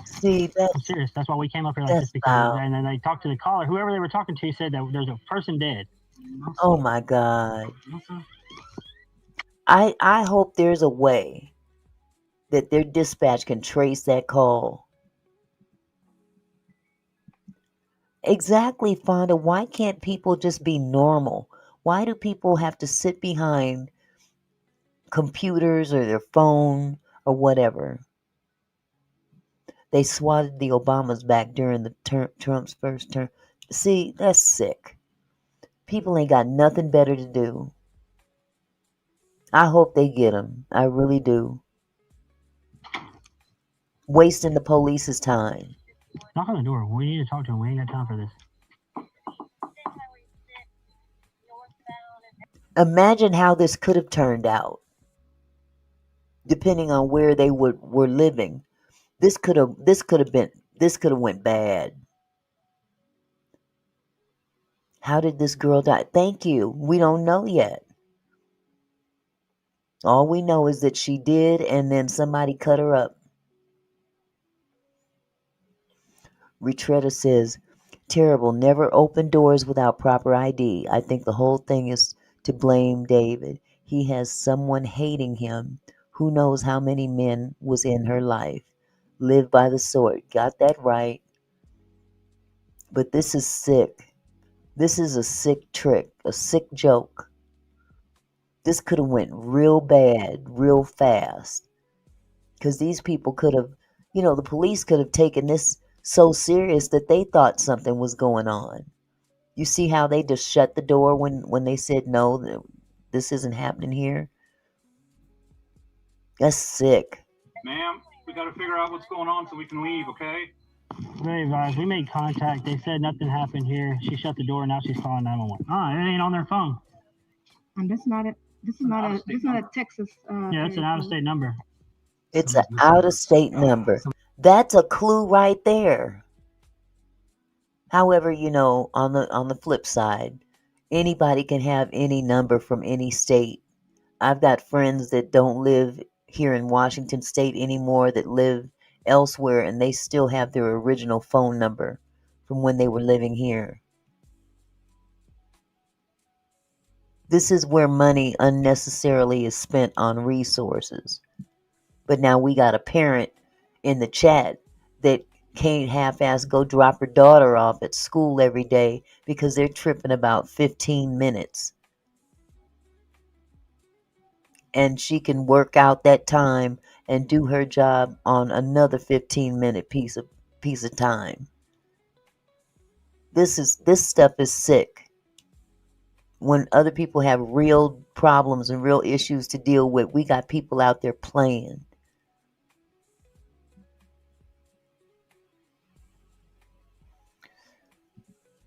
S2: See,
S4: I'm serious. That's why we came up here like this because, and then they talked to the caller. Whoever they were talking to said that there's a person dead.
S2: Oh my God. I hope there's a way that their dispatch can trace that call. Exactly, Fonda. Why can't people just be normal? Why do people have to sit behind computers or their phone or whatever? They swatted the Obamas back during the Trump's first term. See, that's sick. People ain't got nothing better to do. I hope they get them. I really do. Wasting the police's time.
S4: Knock on the door. We need to talk to him. We ain't got time for this.
S2: Imagine how this could have turned out, depending on where they were living. This could have went bad. How did this girl die? Thank you. We don't know yet. All we know is that she did, and then somebody cut her up. Retretta says, terrible. Never open doors without proper ID. I think the whole thing is to blame David. He has someone hating him. Who knows how many men was in her life. Live by the sword. Got that right. But this is sick. This is a sick trick. A sick joke. This could have went real bad, real fast. Because these people could have, the police could have taken this so serious that they thought something was going on. You see how they just shut the door when they said, no, this isn't happening here? That's sick.
S5: Ma'am, we got to figure out what's going on so we can leave, okay?
S4: Very advised. We made contact. They said nothing happened here. She shut the door. Now she's calling 911. It ain't on their phone.
S6: And this is not a Texas.
S4: Yeah, it's an out-of-state number.
S2: It's an out-of-state number. That's a clue right there. However, on the flip side, anybody can have any number from any state. I've got friends that don't live here in Washington State anymore that live elsewhere, and they still have their original phone number from when they were living here. This is where money unnecessarily is spent on resources. But now we got a parent in the chat that can't half-ass go drop her daughter off at school every day because they're tripping about 15 minutes. and she can work out that time and do her job on another 15-minute piece of time. This stuff is sick. When other people have real problems and real issues to deal with, we got people out there playing.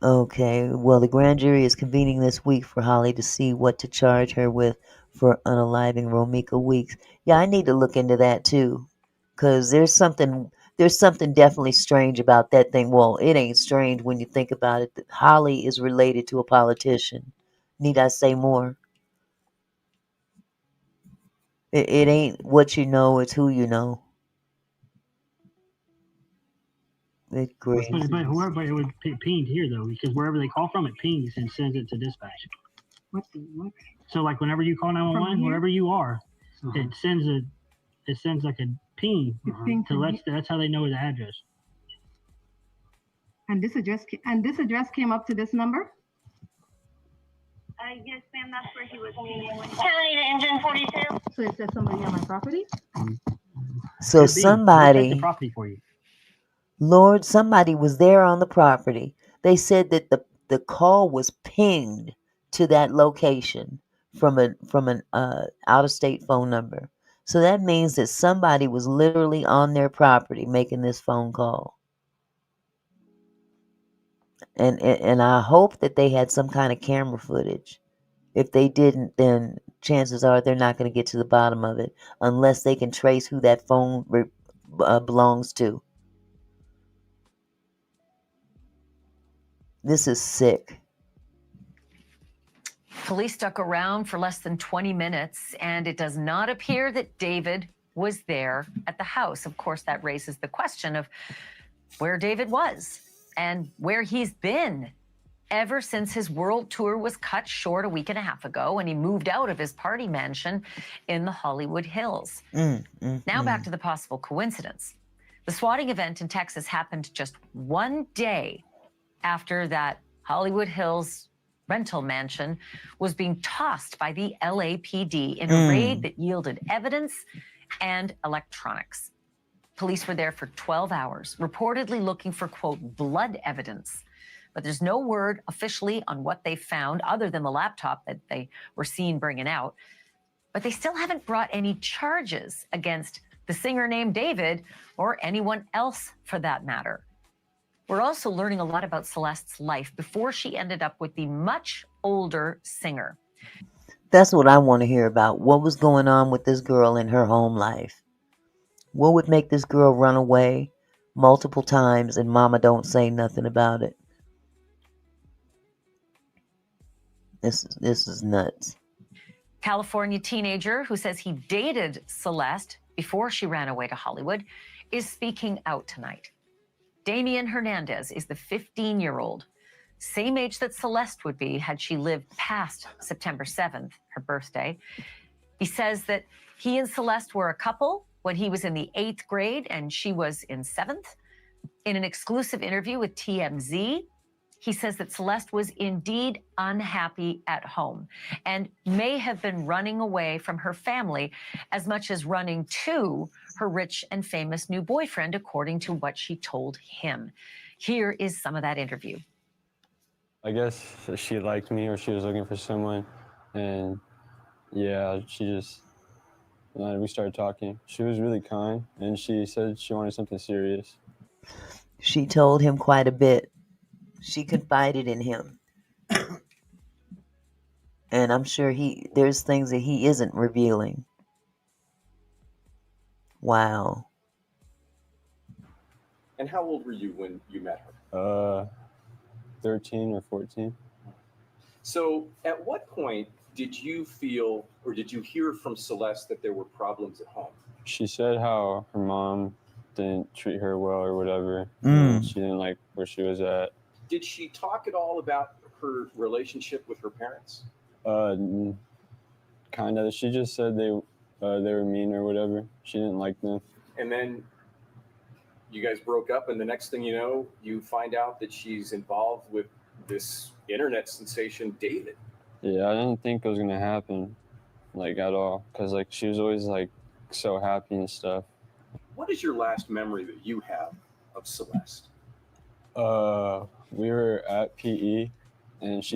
S2: Okay, well, the grand jury is convening this week for Holly to see what to charge her with for unaliving Romika Weeks. Yeah, I need to look into that too, because there's something definitely strange about that thing. Well, it ain't strange when you think about it. Holly is related to a politician. Need I say more? It ain't what you know, it's who you know. It
S4: But
S2: crazy.
S4: whoever it would pinged here though, because wherever they call from, it pings and sends it to dispatch.
S6: What?
S4: So like whenever you call 911, wherever you are, it sends like a ping to that's how they know the address.
S6: And this address came up to this number?
S7: Yes, ma'am, that's where he was meeting with County to Engine 42.
S6: So it says somebody on my property?
S2: So
S4: Check the
S2: somebody,
S4: property for you.
S2: Lord, somebody was there on the property. They said that the call was pinged to that location from an out of state phone number. So that means that somebody was literally on their property making this phone call. And I hope that they had some kind of camera footage. If they didn't, then chances are they're not going to get to the bottom of it unless they can trace who that phone belongs to. This is sick.
S3: Police stuck around for less than 20 minutes, and it does not appear that David was there at the house. Of course, that raises the question of where David was and where he's been ever since his world tour was cut short a week and a half ago and he moved out of his party mansion in the Hollywood Hills. Now back to the possible coincidence. The swatting event in Texas happened just one day after that Hollywood Hills rental mansion was being tossed by the LAPD in a raid that yielded evidence and electronics. Police were there for 12 hours, reportedly looking for, quote, blood evidence. But there's no word officially on what they found other than the laptop that they were seen bringing out. But they still haven't brought any charges against the singer named David or anyone else for that matter. We're also learning a lot about Celeste's life before she ended up with the much older singer.
S2: That's what I want to hear about. What was going on with this girl in her home life? What would make this girl run away multiple times and mama don't say nothing about it? This is nuts.
S3: California teenager who says he dated Celeste before she ran away to Hollywood is speaking out tonight. Damian Hernandez is the 15-year-old, same age that Celeste would be had she lived past September 7th, her birthday. He says that he and Celeste were a couple when he was in the 8th grade and she was in 7th. In an exclusive interview with TMZ, he says that Celeste was indeed unhappy at home and may have been running away from her family as much as running to her rich and famous new boyfriend, according to what she told him. Here is some of that interview.
S8: I guess she liked me or she was looking for someone. And yeah, we started talking. She was really kind and she said she wanted something serious.
S2: She told him quite a bit. She confided in him. And I'm sure there's things that he isn't revealing. Wow.
S9: And how old were you when you met her?
S8: 13 or 14.
S9: So at what point did you feel or did you hear from Celeste that there were problems at home?
S8: She said how her mom didn't treat her well or whatever. She didn't like where she was at.
S9: Did she talk at all about her relationship with her parents?
S8: Kind of. She just said they were mean or whatever. She didn't like them.
S9: And then you guys broke up, and the next thing you know, you find out that she's involved with this internet sensation, David.
S8: Yeah, I didn't think it was going to happen. like at all, because like she was always like so happy and stuff.
S9: What is your last memory that you have of Celeste?
S8: We were at PE, and she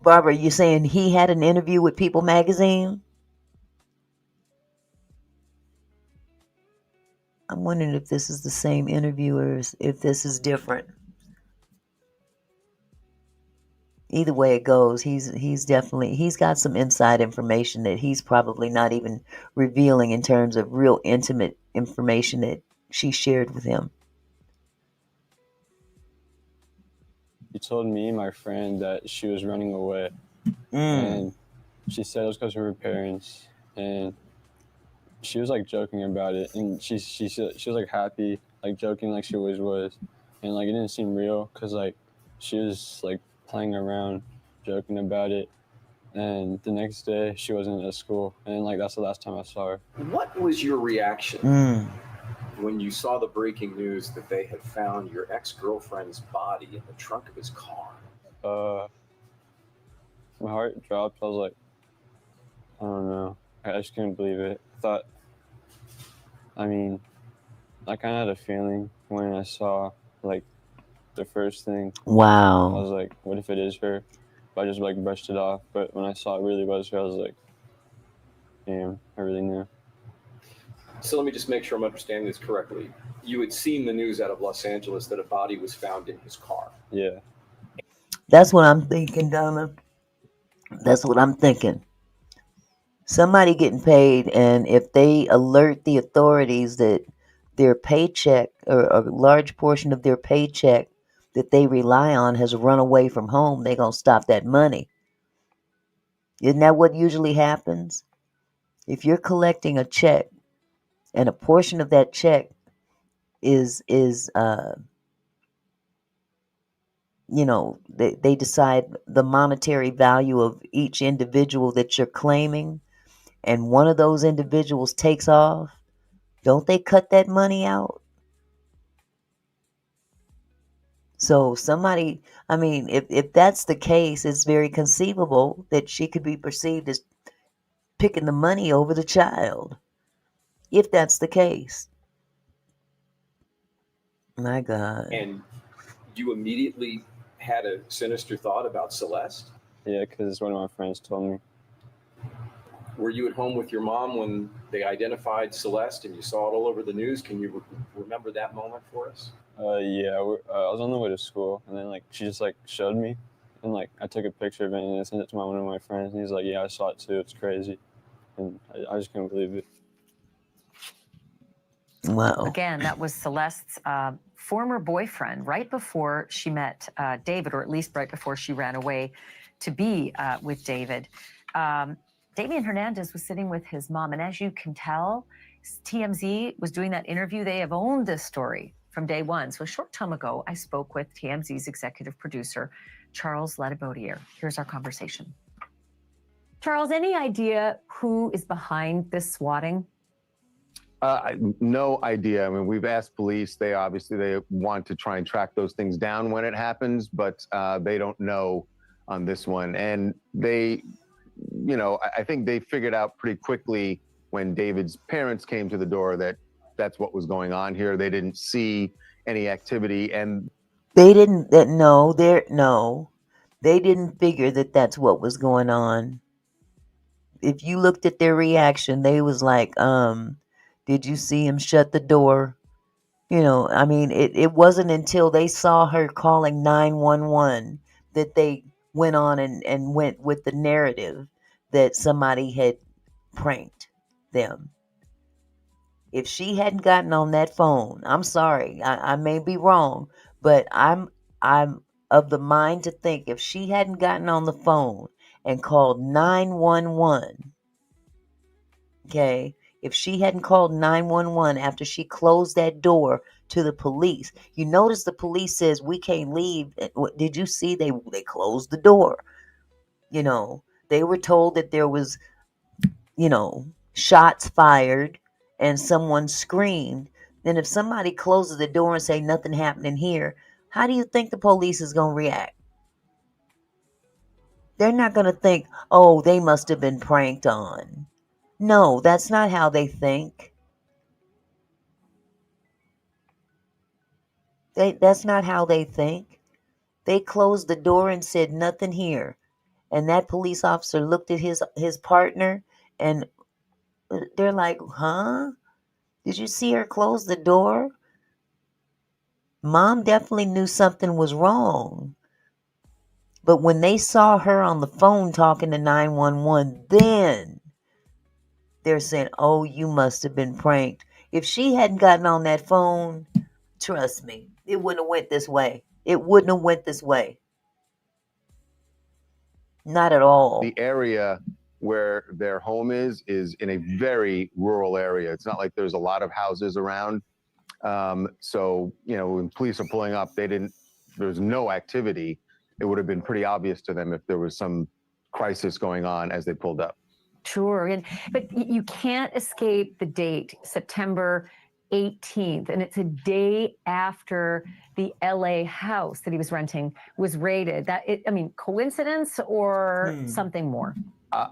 S2: Barbara, you saying he had an interview with People Magazine? I'm wondering if this is the same interviewers, if this is different. Either way it goes, he's definitely he's got some inside information that he's probably not even revealing in terms of real intimate information that she shared with him.
S8: told me and my friend that she was running away,
S2: Mm.
S8: and she said it was because of her parents, and she was like joking about it, and she was like happy, like joking like she always was, and like it didn't seem real because like she was like playing around, joking about it, and the next day she wasn't at school, and like that's the last time I saw her.
S9: What was your reaction
S2: Mm.
S9: when you saw the breaking news that they had found your ex-girlfriend's body in the trunk of his car?
S8: My heart dropped. I was like, I don't know. I just couldn't believe it. I kind of had a feeling when I saw like the first thing. I
S2: Wow.
S8: was like, what if it is her? But I just like brushed it off. But when I saw it really was her, I was like, damn, I really knew.
S9: So let me just make sure I'm understanding this correctly. You had seen the news out of Los Angeles that a body was found in his car.
S8: Yeah.
S2: That's what I'm thinking, Donna. That's what I'm thinking. Somebody getting paid, and if they alert the authorities that their paycheck or a large portion of their paycheck that they rely on has run away from home, they're going to stop that money. Isn't that what usually happens? If you're collecting a check and a portion of that check is they decide the monetary value of each individual that you're claiming, and one of those individuals takes off, don't they cut that money out? So somebody, if that's the case, it's very conceivable that she could be perceived as picking the money over the child. If that's the case. My God.
S9: And you immediately had a sinister thought about Celeste?
S8: Yeah, because one of my friends told me.
S9: Were you at home with your mom when they identified Celeste and you saw it all over the news? Can you remember that moment for us?
S8: Yeah, I was on the way to school, and then like she just like showed me, and like I took a picture of it and I sent it to one of my friends, and he's like, "Yeah, I saw it too. It's crazy," and I just couldn't believe it.
S2: Wow.
S3: Again, that was Celeste's former boyfriend right before she met David, or at least right before she ran away to be with David. Damian Hernandez was sitting with his mom, and as you can tell, TMZ was doing that interview. They have owned this story from day one. So a short time ago, I spoke with TMZ's executive producer, Charles Ladibodiere. Here's our conversation. Charles, any idea who is behind this swatting?
S10: No idea. I mean, we've asked police. They want to try and track those things down when it happens, but they don't know on this one. And they, I think they figured out pretty quickly when David's parents came to the door that that's what was going on here. They didn't see any activity, and
S2: they didn't. They didn't figure that that's what was going on. If you looked at their reaction, they was like, did you see him shut the door? It wasn't until they saw her calling 911 that they went on and went with the narrative that somebody had pranked them. If she hadn't gotten on that phone, I'm sorry, I may be wrong, but I'm of the mind to think if she hadn't gotten on the phone and called 911, okay, if she hadn't called 911 after she closed that door to the police, you notice the police says we can't leave. Did you see they closed the door? They were told that there was, shots fired and someone screamed. Then if somebody closes the door and say nothing happened in here, how do you think the police is going to react? They're not going to think, oh, they must have been pranked on. No, that's not how they think. That's not how they think. They closed the door and said nothing here. And that police officer looked at his partner and they're like, huh? Did you see her close the door? Mom definitely knew something was wrong. But when they saw her on the phone talking to 911, then they're saying, oh, you must have been pranked. If she hadn't gotten on that phone, trust me, it wouldn't have went this way. It wouldn't have went this way. Not at all.
S10: The area where their home is in a very rural area. It's not like there's a lot of houses around. So, when police are pulling up, there's no activity. It would have been pretty obvious to them if there was some crisis going on as they pulled up.
S3: Sure. But you can't escape the date, September 18th. And it's a day after the LA house that he was renting was raided. Coincidence or something more?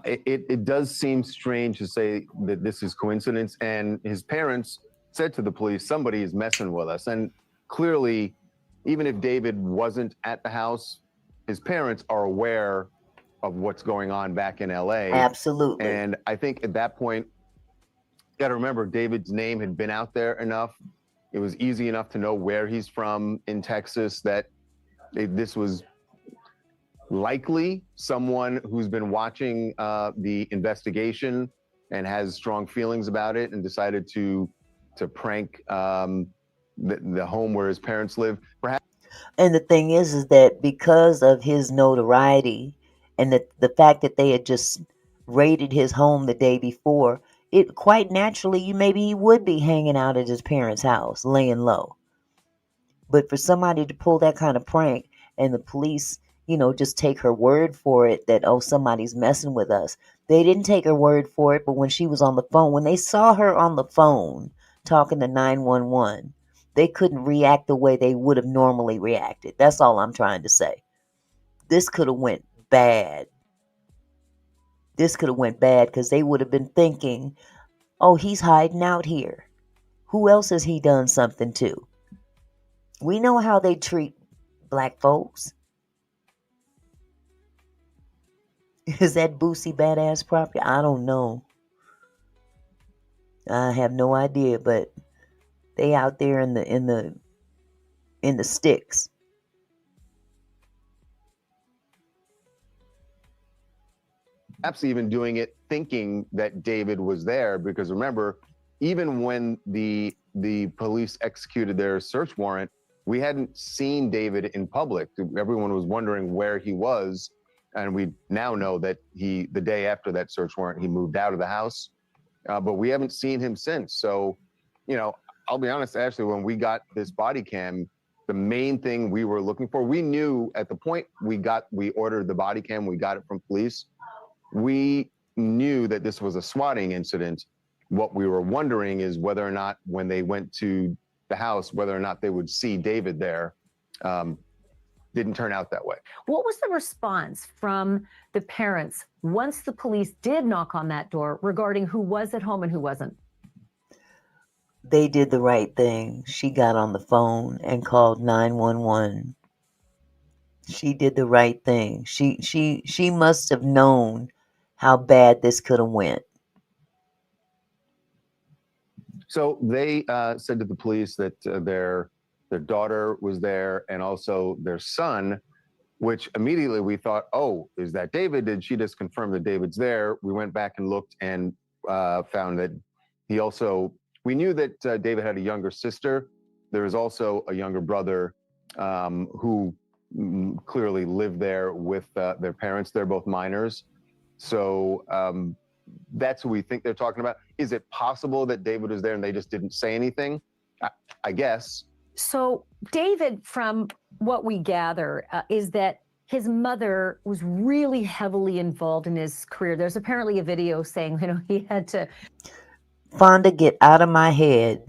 S10: It does seem strange to say that this is coincidence. And his parents said to the police, somebody is messing with us. And clearly, even if David wasn't at the house, his parents are aware of what's going on back in LA.
S2: Absolutely.
S10: And I think at that point, you got to remember David's name had been out there enough. It was easy enough to know where he's from in Texas that this was likely someone who's been watching the investigation and has strong feelings about it and decided to prank the home where his parents live. Perhaps.
S2: And the thing is that because of his notoriety and the fact that they had just raided his home the day before, it quite naturally, maybe he would be hanging out at his parents' house, laying low. But for somebody to pull that kind of prank and the police, just take her word for it that, oh, somebody's messing with us. They didn't take her word for it, but when she was on the phone, when they saw her on the phone talking to 911, they couldn't react the way they would have normally reacted. That's all I'm trying to say. This could have went bad. This could have went bad because they would have been thinking, oh, he's hiding out here. Who else has he done something to? We know how they treat black folks. Is that Boosie badass property? I don't know. I have no idea, but they out there in the sticks.
S10: Perhaps even doing it thinking that David was there, because remember, even when the police executed their search warrant, we hadn't seen David in public. Everyone was wondering where he was. And we now know that the day after that search warrant, he moved out of the house. But we haven't seen him since. So, I'll be honest, Ashley, when we got this body cam, the main thing we were looking for, we knew at the point we ordered the body cam, we got it from police. We knew that this was a swatting incident. What we were wondering is whether or not when they went to the house, whether or not they would see David there. Didn't turn out that way.
S3: What was the response from the parents once the police did knock on that door regarding who was at home and who wasn't?
S2: They did the right thing. She got on the phone and called 911. She did the right thing. She must have known how bad this could have went.
S10: So they said to the police that their daughter was there and also their son, which immediately we thought, oh, is that David? Did she just confirm that David's there? We went back and looked and found that we knew that David had a younger sister. There was also a younger brother who clearly lived there with their parents. They're both minors. So that's who we think they're talking about. Is it possible that David was there and they just didn't say anything? I guess.
S3: So David, from what we gather, is that his mother was really heavily involved in his career. There's apparently a video saying, he had to.
S2: Fonda, get out of my head.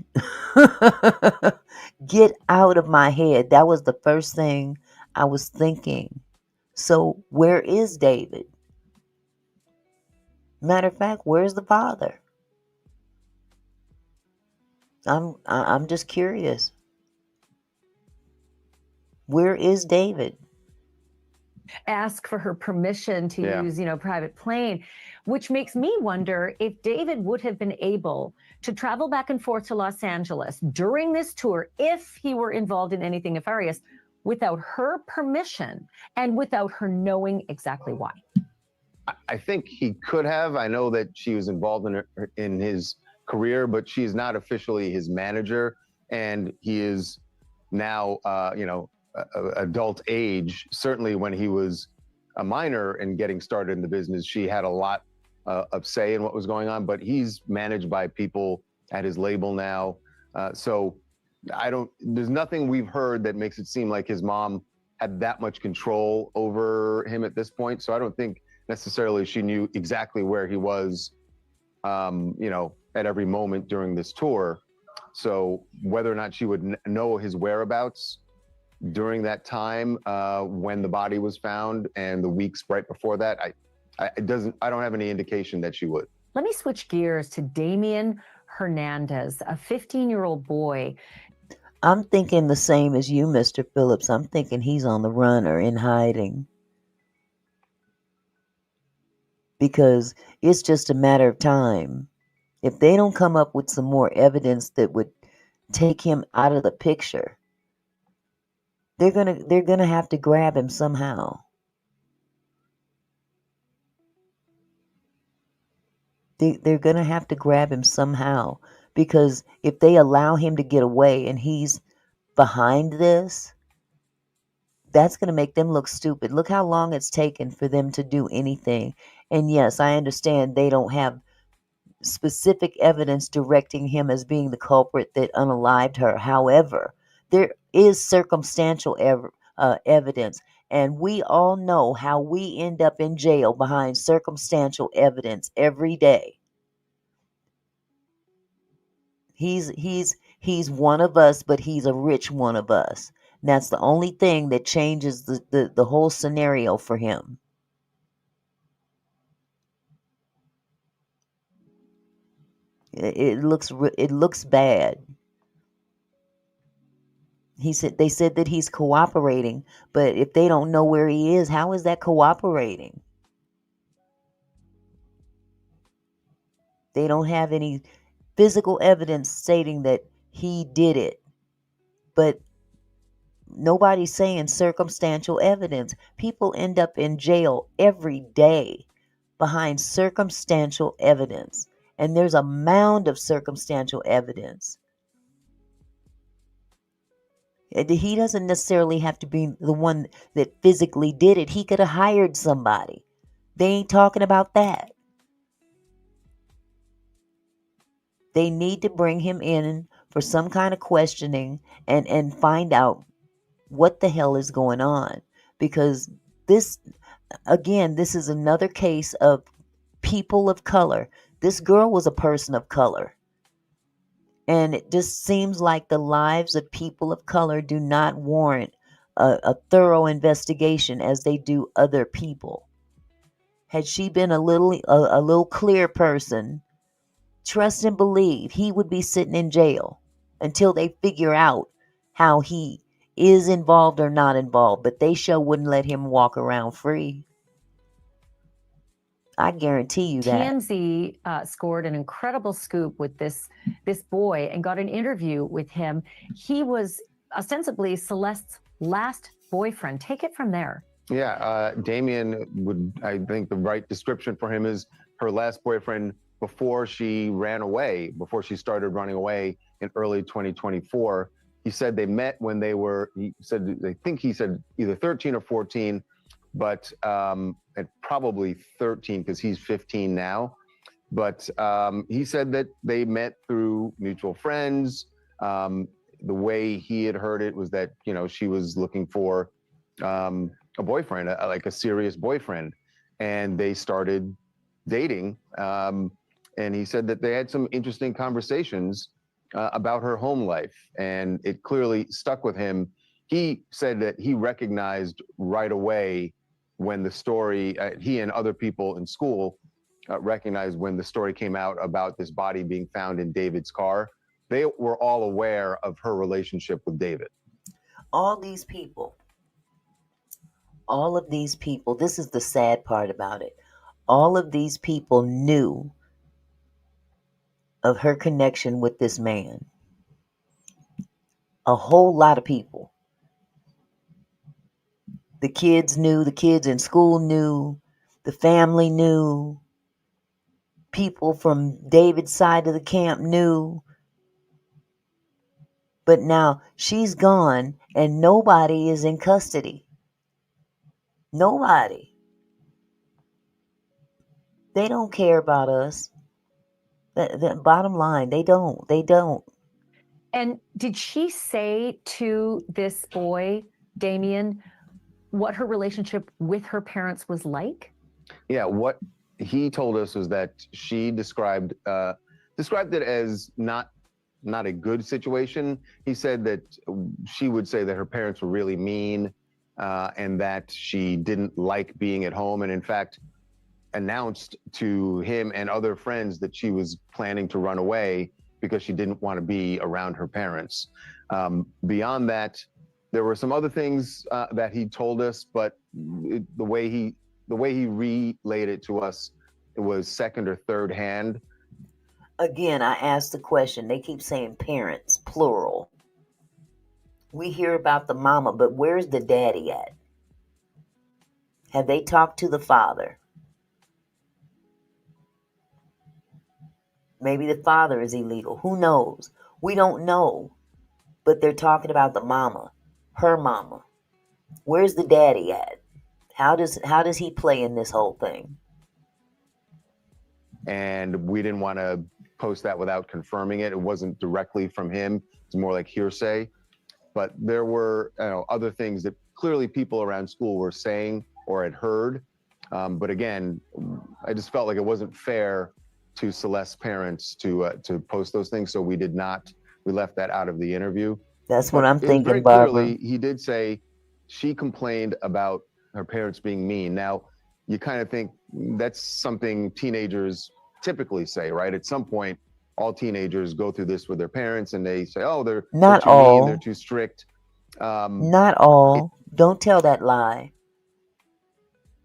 S2: Get out of my head. That was the first thing I was thinking. So where is David? Matter of fact, where's the father? I'm just curious. Where is David?
S3: Ask for her permission to
S10: Yeah.
S3: use, private plane, which makes me wonder if David would have been able to travel back and forth to Los Angeles during this tour if he were involved in anything nefarious without her permission and without her knowing exactly why.
S10: I think he could have. I know that she was involved in his career, but she's not officially his manager, and he is now, adult age. Certainly, when he was a minor and getting started in the business, she had a lot of say in what was going on. But he's managed by people at his label now, so there's nothing we've heard that makes it seem like his mom had that much control over him at this point. So I don't think necessarily she knew exactly where he was, at every moment during this tour. So whether or not she would know his whereabouts during that time when the body was found and the weeks right before that, I don't have any indication that she would.
S3: Let me switch gears to Damien Hernandez, a 15-year-old boy.
S2: I'm thinking the same as you, Mr. Phillips. I'm thinking he's on the run or in hiding. Because it's just a matter of time. If they don't come up with some more evidence that would take him out of the picture, they're gonna have to grab him somehow. They're gonna have to grab him somehow, because if they allow him to get away and he's behind this, that's going to make them look stupid. Look how long it's taken for them to do anything. And yes, I understand they don't have specific evidence directing him as being the culprit that unalived her. However, there is circumstantial evidence. And we all know how we end up in jail behind circumstantial evidence every day. He's one of us, but he's a rich one of us. And that's the only thing that changes the whole scenario for him. It looks bad. They said that he's cooperating, but if they don't know where he is, how is that cooperating? They don't have any physical evidence stating that he did it. But nobody's saying circumstantial evidence. People end up in jail every day behind circumstantial evidence. And there's a mound of circumstantial evidence. He doesn't necessarily have to be the one that physically did it. He could have hired somebody. They ain't talking about that. They need to bring him in for some kind of questioning and find out what the hell is going on. Because this is another case of people of color. This girl was a person of color. And it just seems like the lives of people of color do not warrant a thorough investigation as they do other people. Had she been a little clear person, trust and believe he would be sitting in jail until they figure out how he is involved or not involved. But they sure wouldn't let him walk around free. I guarantee you that.
S3: TMZ scored an incredible scoop with this boy and got an interview with him. He was ostensibly Celeste's last boyfriend. Take it from there.
S10: Yeah, Damien I think the right description for him is her last boyfriend before she ran away, before she started running away in early 2024. He said they met when they were, he said either 13 or 14, but at probably 13 because he's 15 now. But he said that they met through mutual friends. The way he had heard it was that, she was looking for a boyfriend, like a serious boyfriend. And they started dating. And he said that they had some interesting conversations about her home life. And it clearly stuck with him. He said that he recognized right away when the story, he and other people in school recognized when the story came out about this body being found in David's car. They were all aware of her relationship with David.
S2: All of these people, this is the sad part about it. All of these people knew of her connection with this man. A whole lot of people. The kids knew, the kids in school knew, the family knew, people from David's side of the camp knew. But now she's gone and nobody is in custody. Nobody. They don't care about us. The bottom line, they don't. They don't.
S3: And did she say to this boy, Damien, what her relationship with her parents was like?
S10: Yeah, what he told us was that she described it as not a good situation. He said that she would say that her parents were really mean, and that she didn't like being at home, and in fact announced to him and other friends that she was planning to run away because she didn't want to be around her parents. Beyond that, there were some other things that he told us, but the way he relayed it to us, it was second or third hand.
S2: Again, I asked the question. They keep saying parents, plural. We hear about the mama, but where's the daddy at? Have they talked to the father? Maybe the father is illegal. Who knows? We don't know. But they're talking about the mama, her mama. Where's the daddy at? How does he play in this whole thing?
S10: And we didn't want to post that without confirming it. It wasn't directly from him. It's more like hearsay. But there were other things that clearly people around school were saying or had heard. But again, I just felt like it wasn't fair to Celeste's parents to post those things. So we did not. We left that out of the interview.
S2: That's what I'm thinking,
S10: very
S2: Barbara.
S10: Clearly, he did say she complained about her parents being mean. Now, you kind of think that's something teenagers typically say, right? At some point, all teenagers go through this with their parents, and they say, "Oh, they're too mean, they're too strict."
S2: Not all. Don't tell that lie.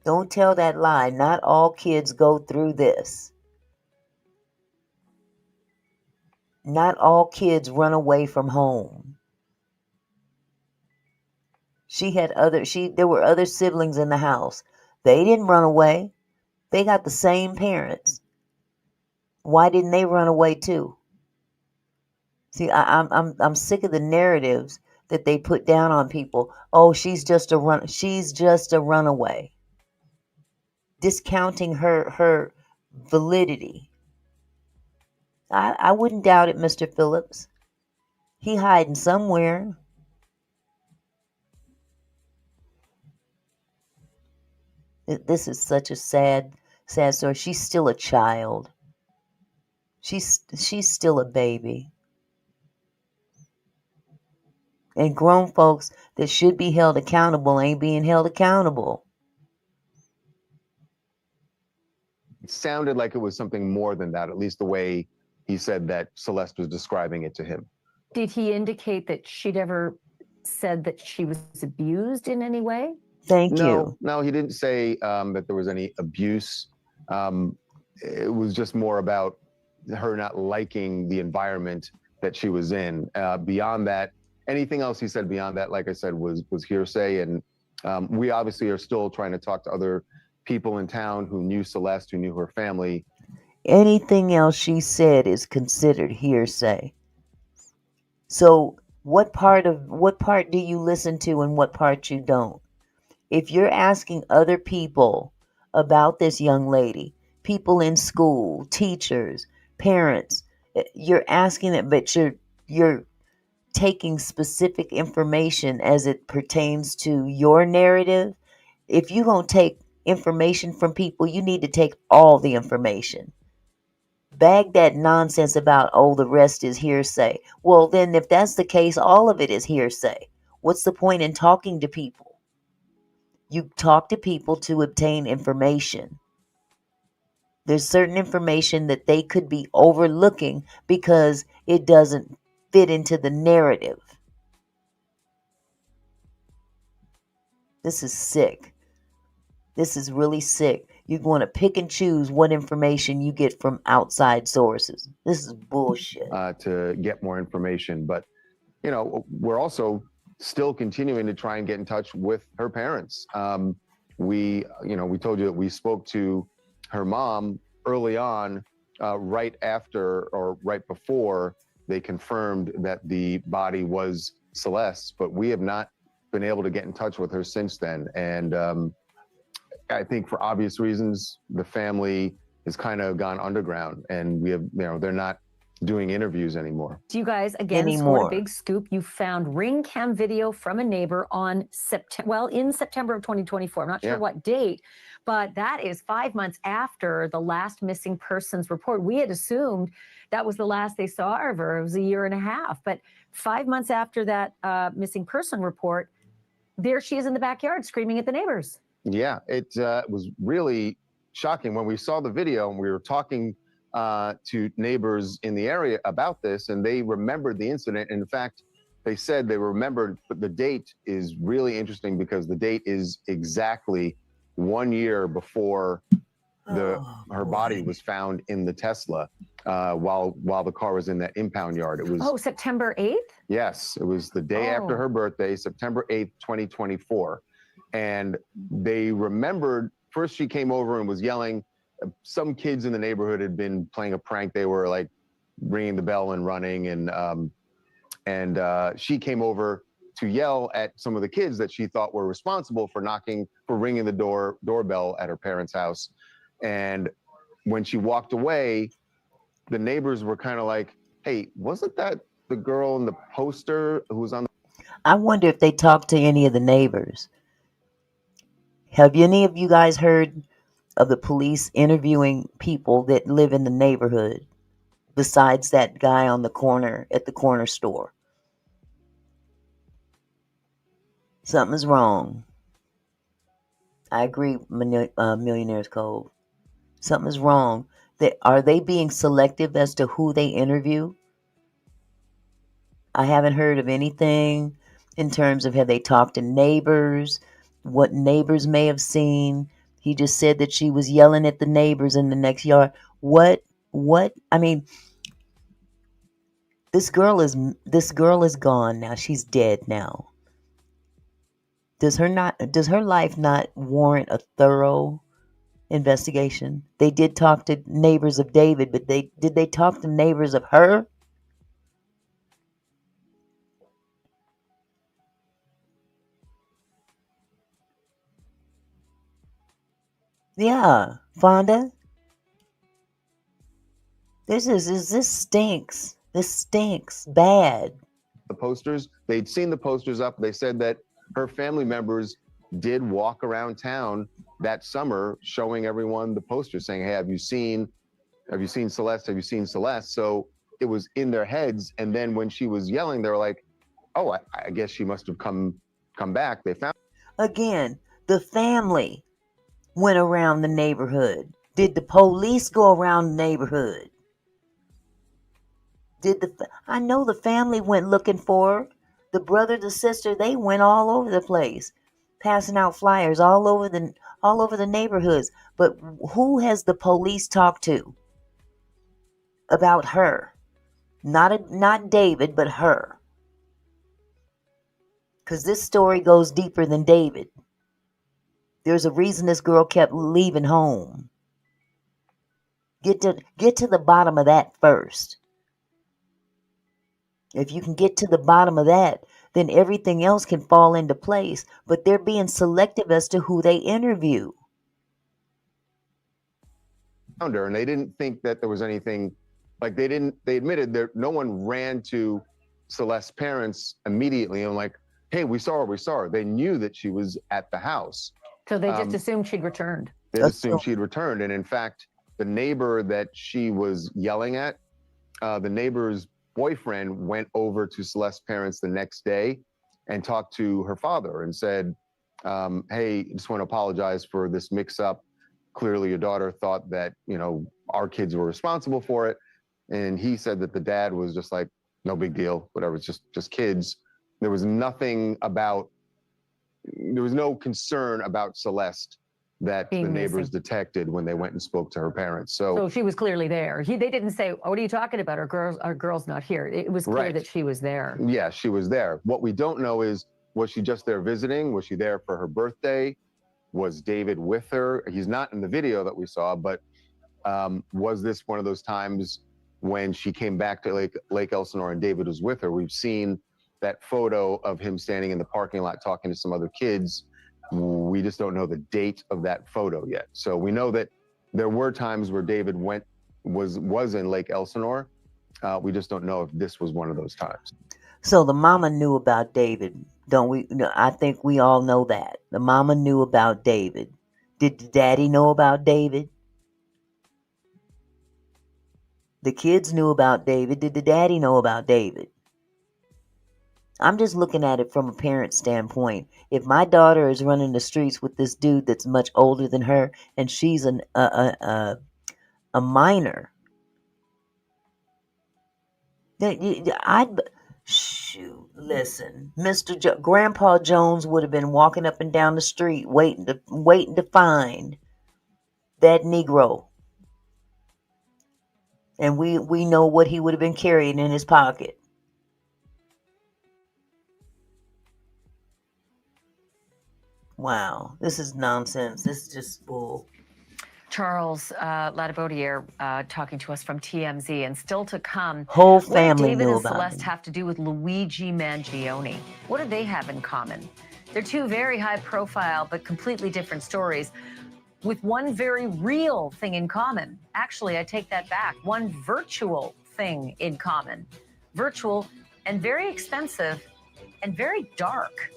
S2: Don't tell that lie. Not all kids go through this. Not all kids run away from home. There were other siblings in the house. They didn't run away. They got the same parents. Why didn't they run away too? See, I'm sick of the narratives that they put down on people. Oh, she's just a runaway. Discounting her validity. I wouldn't doubt it, Mr. Phillips. He hiding somewhere. This is such a sad story. She's still a child. She's still a baby. And grown folks that should be held accountable ain't being held accountable.
S10: It sounded like it was something more than that, at least the way he said that Celeste was describing it to him.
S3: Did he indicate that she'd ever said that she was abused in any way?
S2: Thank you.
S10: No, he didn't say that there was any abuse. It was just more about her not liking the environment that she was in. Beyond that, anything else he said beyond that, like I said, was hearsay. And we obviously are still trying to talk to other people in town who knew Celeste, who knew her family.
S2: Anything else she said is considered hearsay. So what part do you listen to and what part you don't? If you're asking other people about this young lady, people in school, teachers, parents, you're asking it, but you're taking specific information as it pertains to your narrative. If you're going to take information from people, you need to take all the information. Bag that nonsense about, oh, the rest is hearsay. Well, then if that's the case, all of it is hearsay. What's the point in talking to people? You talk to people to obtain information. There's certain information that they could be overlooking because it doesn't fit into the narrative. This is sick. This is really sick. You're going to pick and choose what information you get from outside sources. This is bullshit.
S10: To get more information. But, you know, we're also still continuing to try and get in touch with her parents. We told you that we spoke to her mom early on, right after or right before they confirmed that the body was Celeste, but we have not been able to get in touch with her since then. And I think for obvious reasons, the family has kind of gone underground, and we have, they're not doing interviews anymore.
S3: You guys, again, scored a big scoop. You found ring cam video from a neighbor on in September of 2024. I'm not sure what date, but that is 5 months after the last missing persons report. We had assumed that was the last they saw of her. It was a year and a half, but 5 months after that missing person report, there she is in the backyard screaming at the neighbors. Yeah,
S10: it was really shocking when we saw the video and we were talking to neighbors in the area about this, and they remembered the incident. In fact, they said they remembered, but the date is really interesting because the date is exactly 1 year before her body was found in the Tesla while the car was in that impound yard. It was
S3: September 8th?
S10: Yes, it was the day after her birthday, September 8th, 2024. And they remembered, first she came over and was yelling. Some kids in the neighborhood had been playing a prank. They were like ringing the bell and running, and she came over to yell at some of the kids that she thought were responsible for ringing the doorbell at her parents' house. And when she walked away, the neighbors were kind of like, "Hey, wasn't that the girl in the poster who was on the?"
S2: I wonder if they talked to any of the neighbors. Have any of you guys heard of the police interviewing people that live in the neighborhood besides that guy on the corner at the corner store? Something's wrong. I agree, Millionaire's Cove. Something's wrong. Are they being selective as to who they interview? I haven't heard of anything in terms of have they talked to neighbors, what neighbors may have seen. He just said that she was yelling at the neighbors in the next yard. What? I mean, this girl is gone now. She's dead now. Does her life not warrant a thorough investigation? They did talk to neighbors of David, but did they talk to neighbors of her? Yeah, Fonda. This stinks. This stinks bad.
S10: The posters, they'd seen the posters up. They said that her family members did walk around town that summer showing everyone the posters saying, "Hey, have you seen Celeste? Have you seen Celeste?" So it was in their heads. And then when she was yelling, they were like, "Oh, I guess she must have come back." They found
S2: again, the family went around the neighborhood. Did the police go around the neighborhood? I know the family went looking for her. The brother, the sister, they went all over the place, passing out flyers all over the neighborhoods. But who has the police talked to about her? Not David, but her. Because this story goes deeper than David. There's a reason this girl kept leaving home. Get to the bottom of that first. If you can get to the bottom of that, then everything else can fall into place. But they're being selective as to who they interview.
S10: her, and they didn't think that there was anything, like they admitted that no one ran to Celeste's parents immediately and like, "Hey, we saw her. They knew that she was at the house.
S3: So they just assumed she'd returned.
S10: They assumed she'd returned. And in fact, the neighbor that she was yelling at, the neighbor's boyfriend went over to Celeste's parents the next day and talked to her father and said, hey, just want to apologize for this mix-up. Clearly, your daughter thought that, our kids were responsible for it. And he said that the dad was just like, no big deal, whatever, it's just kids. There was nothing about, there was no concern about Celeste that
S3: Being
S10: the neighbors
S3: missing.
S10: detected when they went and spoke to her parents.
S3: So she was clearly there. They didn't say, "Oh, what are you talking about? Our girl's not here." It was clear
S10: Right.
S3: that she was there.
S10: Yeah, she was there. What we don't know is, was she just there visiting? Was she there for her birthday? Was David with her? He's not in the video that we saw, but was this one of those times when she came back to Lake Elsinore and David was with her? We've seen that photo of him standing in the parking lot talking to some other kids. We just don't know the date of that photo yet. So we know that there were times where David was in Lake Elsinore. We just don't know if this was one of those times.
S2: So the mama knew about David, don't we? No, I think we all know that. The mama knew about David. Did the daddy know about David? The kids knew about David. Did the daddy know about David? I'm just looking at it from a parent standpoint. If my daughter is running the streets with this dude that's much older than her, and she's a minor, I'd shoot. Listen, Grandpa Jones would have been walking up and down the street waiting to find that Negro, and we know what he would have been carrying in his pocket. Wow, this is nonsense. This is just bull.
S3: Charles Ladibodiere talking to us from TMZ, and still to come.
S2: Whole family
S3: what do David
S2: knew
S3: and
S2: about
S3: Celeste
S2: him.
S3: have to do with Luigi Mangione? What do they have in common? They're two very high profile but completely different stories, with one very real thing in common. Actually, I take that back. One virtual thing in common. Virtual and very expensive and very dark.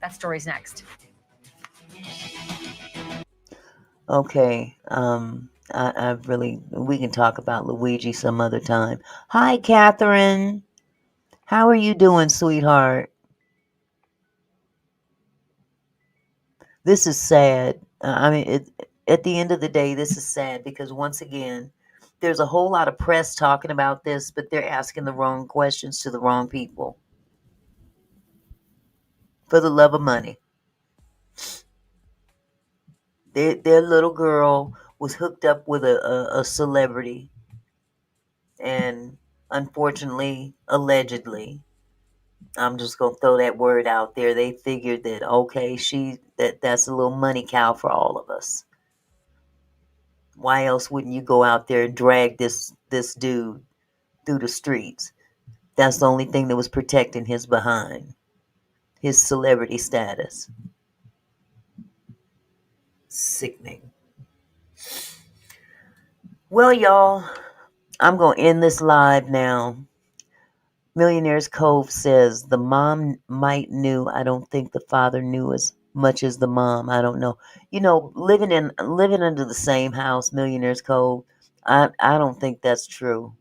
S3: That story's next.
S2: Okay, we can talk about Luigi some other time. Hi, Catherine. How are you doing, sweetheart? This is sad. At the end of the day, this is sad because once again, there's a whole lot of press talking about this, but they're asking the wrong questions to the wrong people. For the love of money. Their little girl was hooked up with a celebrity, and unfortunately, allegedly, I'm just gonna throw that word out there. They figured that okay, that's a little money cow for all of us. Why else wouldn't you go out there and drag this dude through the streets? That's the only thing that was protecting his behind, his celebrity status. Sickening. Well, y'all, I'm going to end this live now. Millionaire's Cove says the mom might knew. I don't think the father knew as much as the mom. I don't know. Living under the same house, Millionaire's Cove, I don't think that's true.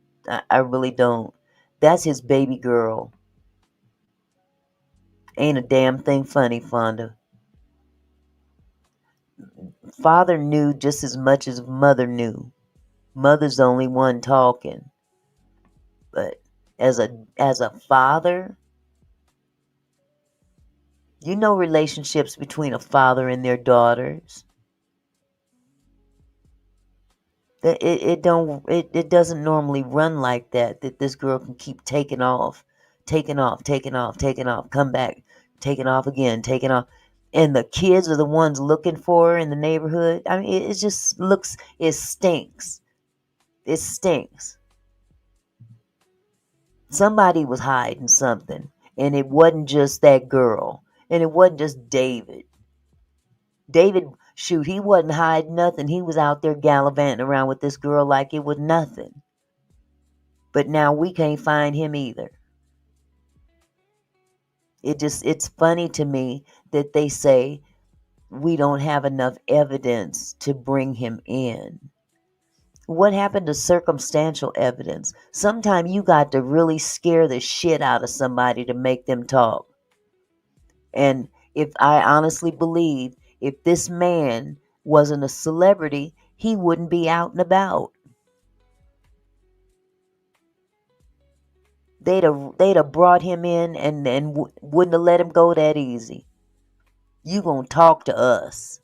S2: I really don't. That's his baby girl. Ain't a damn thing funny, Fonda. Father knew just as much as mother knew. Mother's the only one talking. But as a father, relationships between a father and their daughters. It doesn't normally run like that. That this girl can keep taking off, come back, taking off again, taking off. And the kids are the ones looking for her in the neighborhood. I mean, it just looks, it stinks. It stinks. Somebody was hiding something. And it wasn't just that girl. And it wasn't just David. David, shoot, he wasn't hiding nothing. He was out there gallivanting around with this girl like it was nothing. But now we can't find him either. It's funny to me that they say we don't have enough evidence to bring him in. What happened to circumstantial evidence? Sometimes you got to really scare the shit out of somebody to make them talk. And I honestly believe if this man wasn't a celebrity, he wouldn't be out and about. They'd have brought him in and wouldn't have let him go that easy. You gonna talk to us?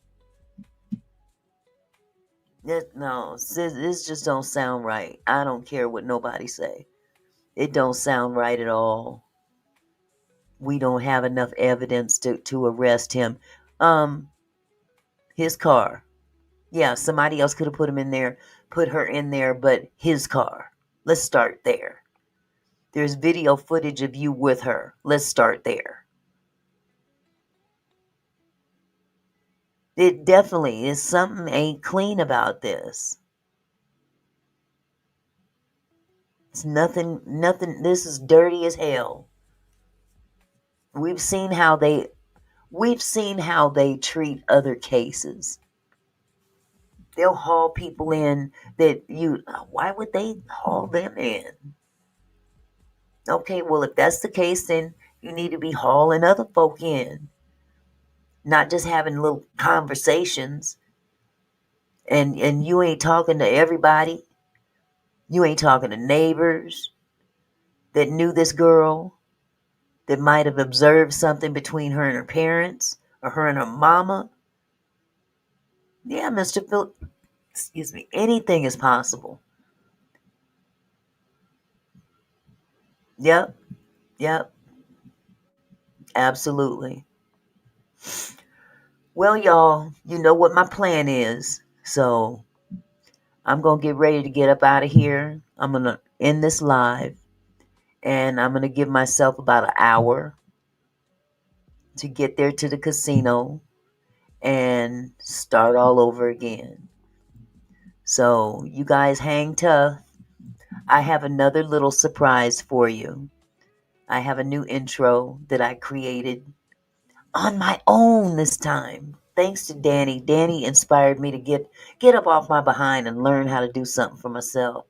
S2: No, this just don't sound right. I don't care what nobody say. It don't sound right at all. We don't have enough evidence to arrest him. His car. Yeah, somebody else could have put her in there, but his car. Let's start there. There's video footage of you with her. Let's start there. It definitely is something ain't clean about this. It's nothing, this is dirty as hell. We've seen how they treat other cases. They'll haul people in why would they haul them in? Okay, well, if that's the case, then you need to be hauling other folk in. Not just having little conversations. And you ain't talking to everybody. You ain't talking to neighbors that knew this girl, that might have observed something between her and her parents, or her and her mama. Yeah, Mr. Phil, excuse me, anything is possible. Yep. Absolutely. Well, y'all, you know what my plan is. So I'm going to get ready to get up out of here. I'm going to end this live. And I'm going to give myself about an hour to get there to the casino and start all over again. So you guys hang tough. I have another little surprise for you. I have a new intro that I created on my own this time. Thanks to Danny. Danny inspired me to get up off my behind and learn how to do something for myself.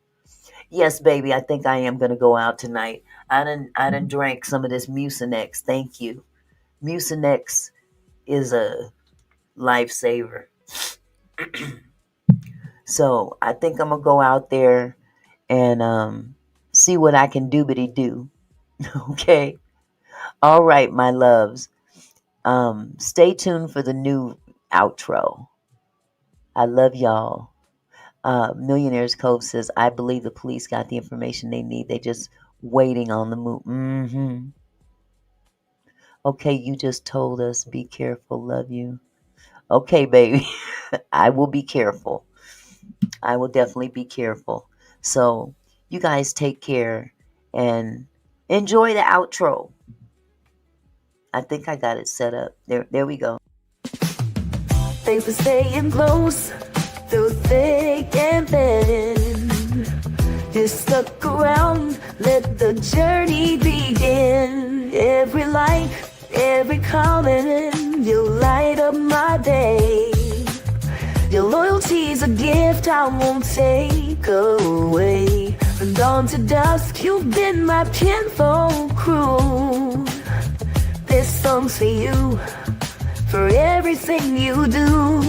S2: Yes, baby, I think I am going to go out tonight. I done drank some of this Mucinex. Thank you. Mucinex is a lifesaver. So I think I'm going to go out there and see what I can do. Okay? All right, my loves. Stay tuned for the new outro. I love y'all. Millionaire's Cove says, I believe the police got the information they need. They just waiting on the move. Mm-hmm. Okay, you just told us. Be careful. Love you. Okay, baby. I will be careful. I will definitely be careful. So, you guys take care and enjoy the outro. I think I got it set up. There we go. Thanks for staying close through thick and thin. You stuck around, let the journey begin. Every like, every comment, you light up my day. Your loyalty's a gift I won't take away. From dawn to dusk, you've been my kinfolk crew. This song's for you, for everything you do.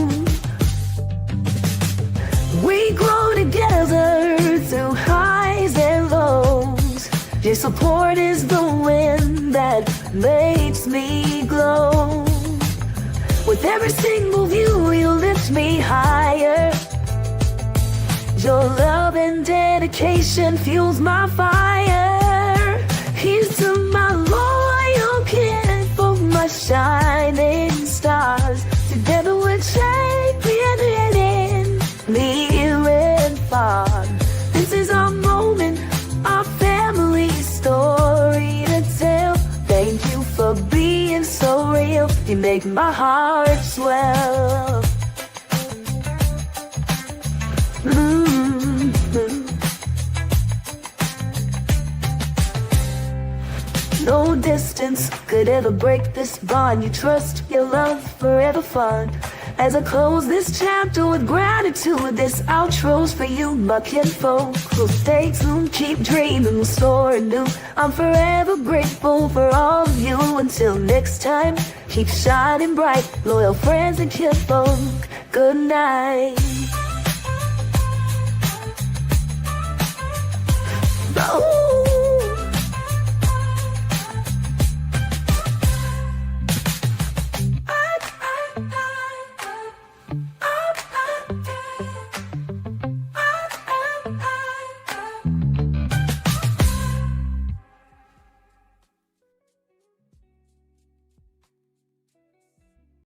S2: We grow together through highs and lows. Your support is the wind that makes me glow. With every single view, you lift me higher. Your love and dedication fuels my fire. Here's to my loyal kinfolk, my shining stars. Together we're championing near and far. This is our moment, our family story to tell. Thank you for being so real. You make my heart swell. No distance could ever break this bond. You trust, your love, forever fun.
S1: As I close this chapter with gratitude, this outro's for you, my kinfolk. So stay tuned, keep dreaming, soaring new. I'm forever grateful for all of you. Until next time, keep shining bright, loyal friends and kinfolk. Good night. Oh.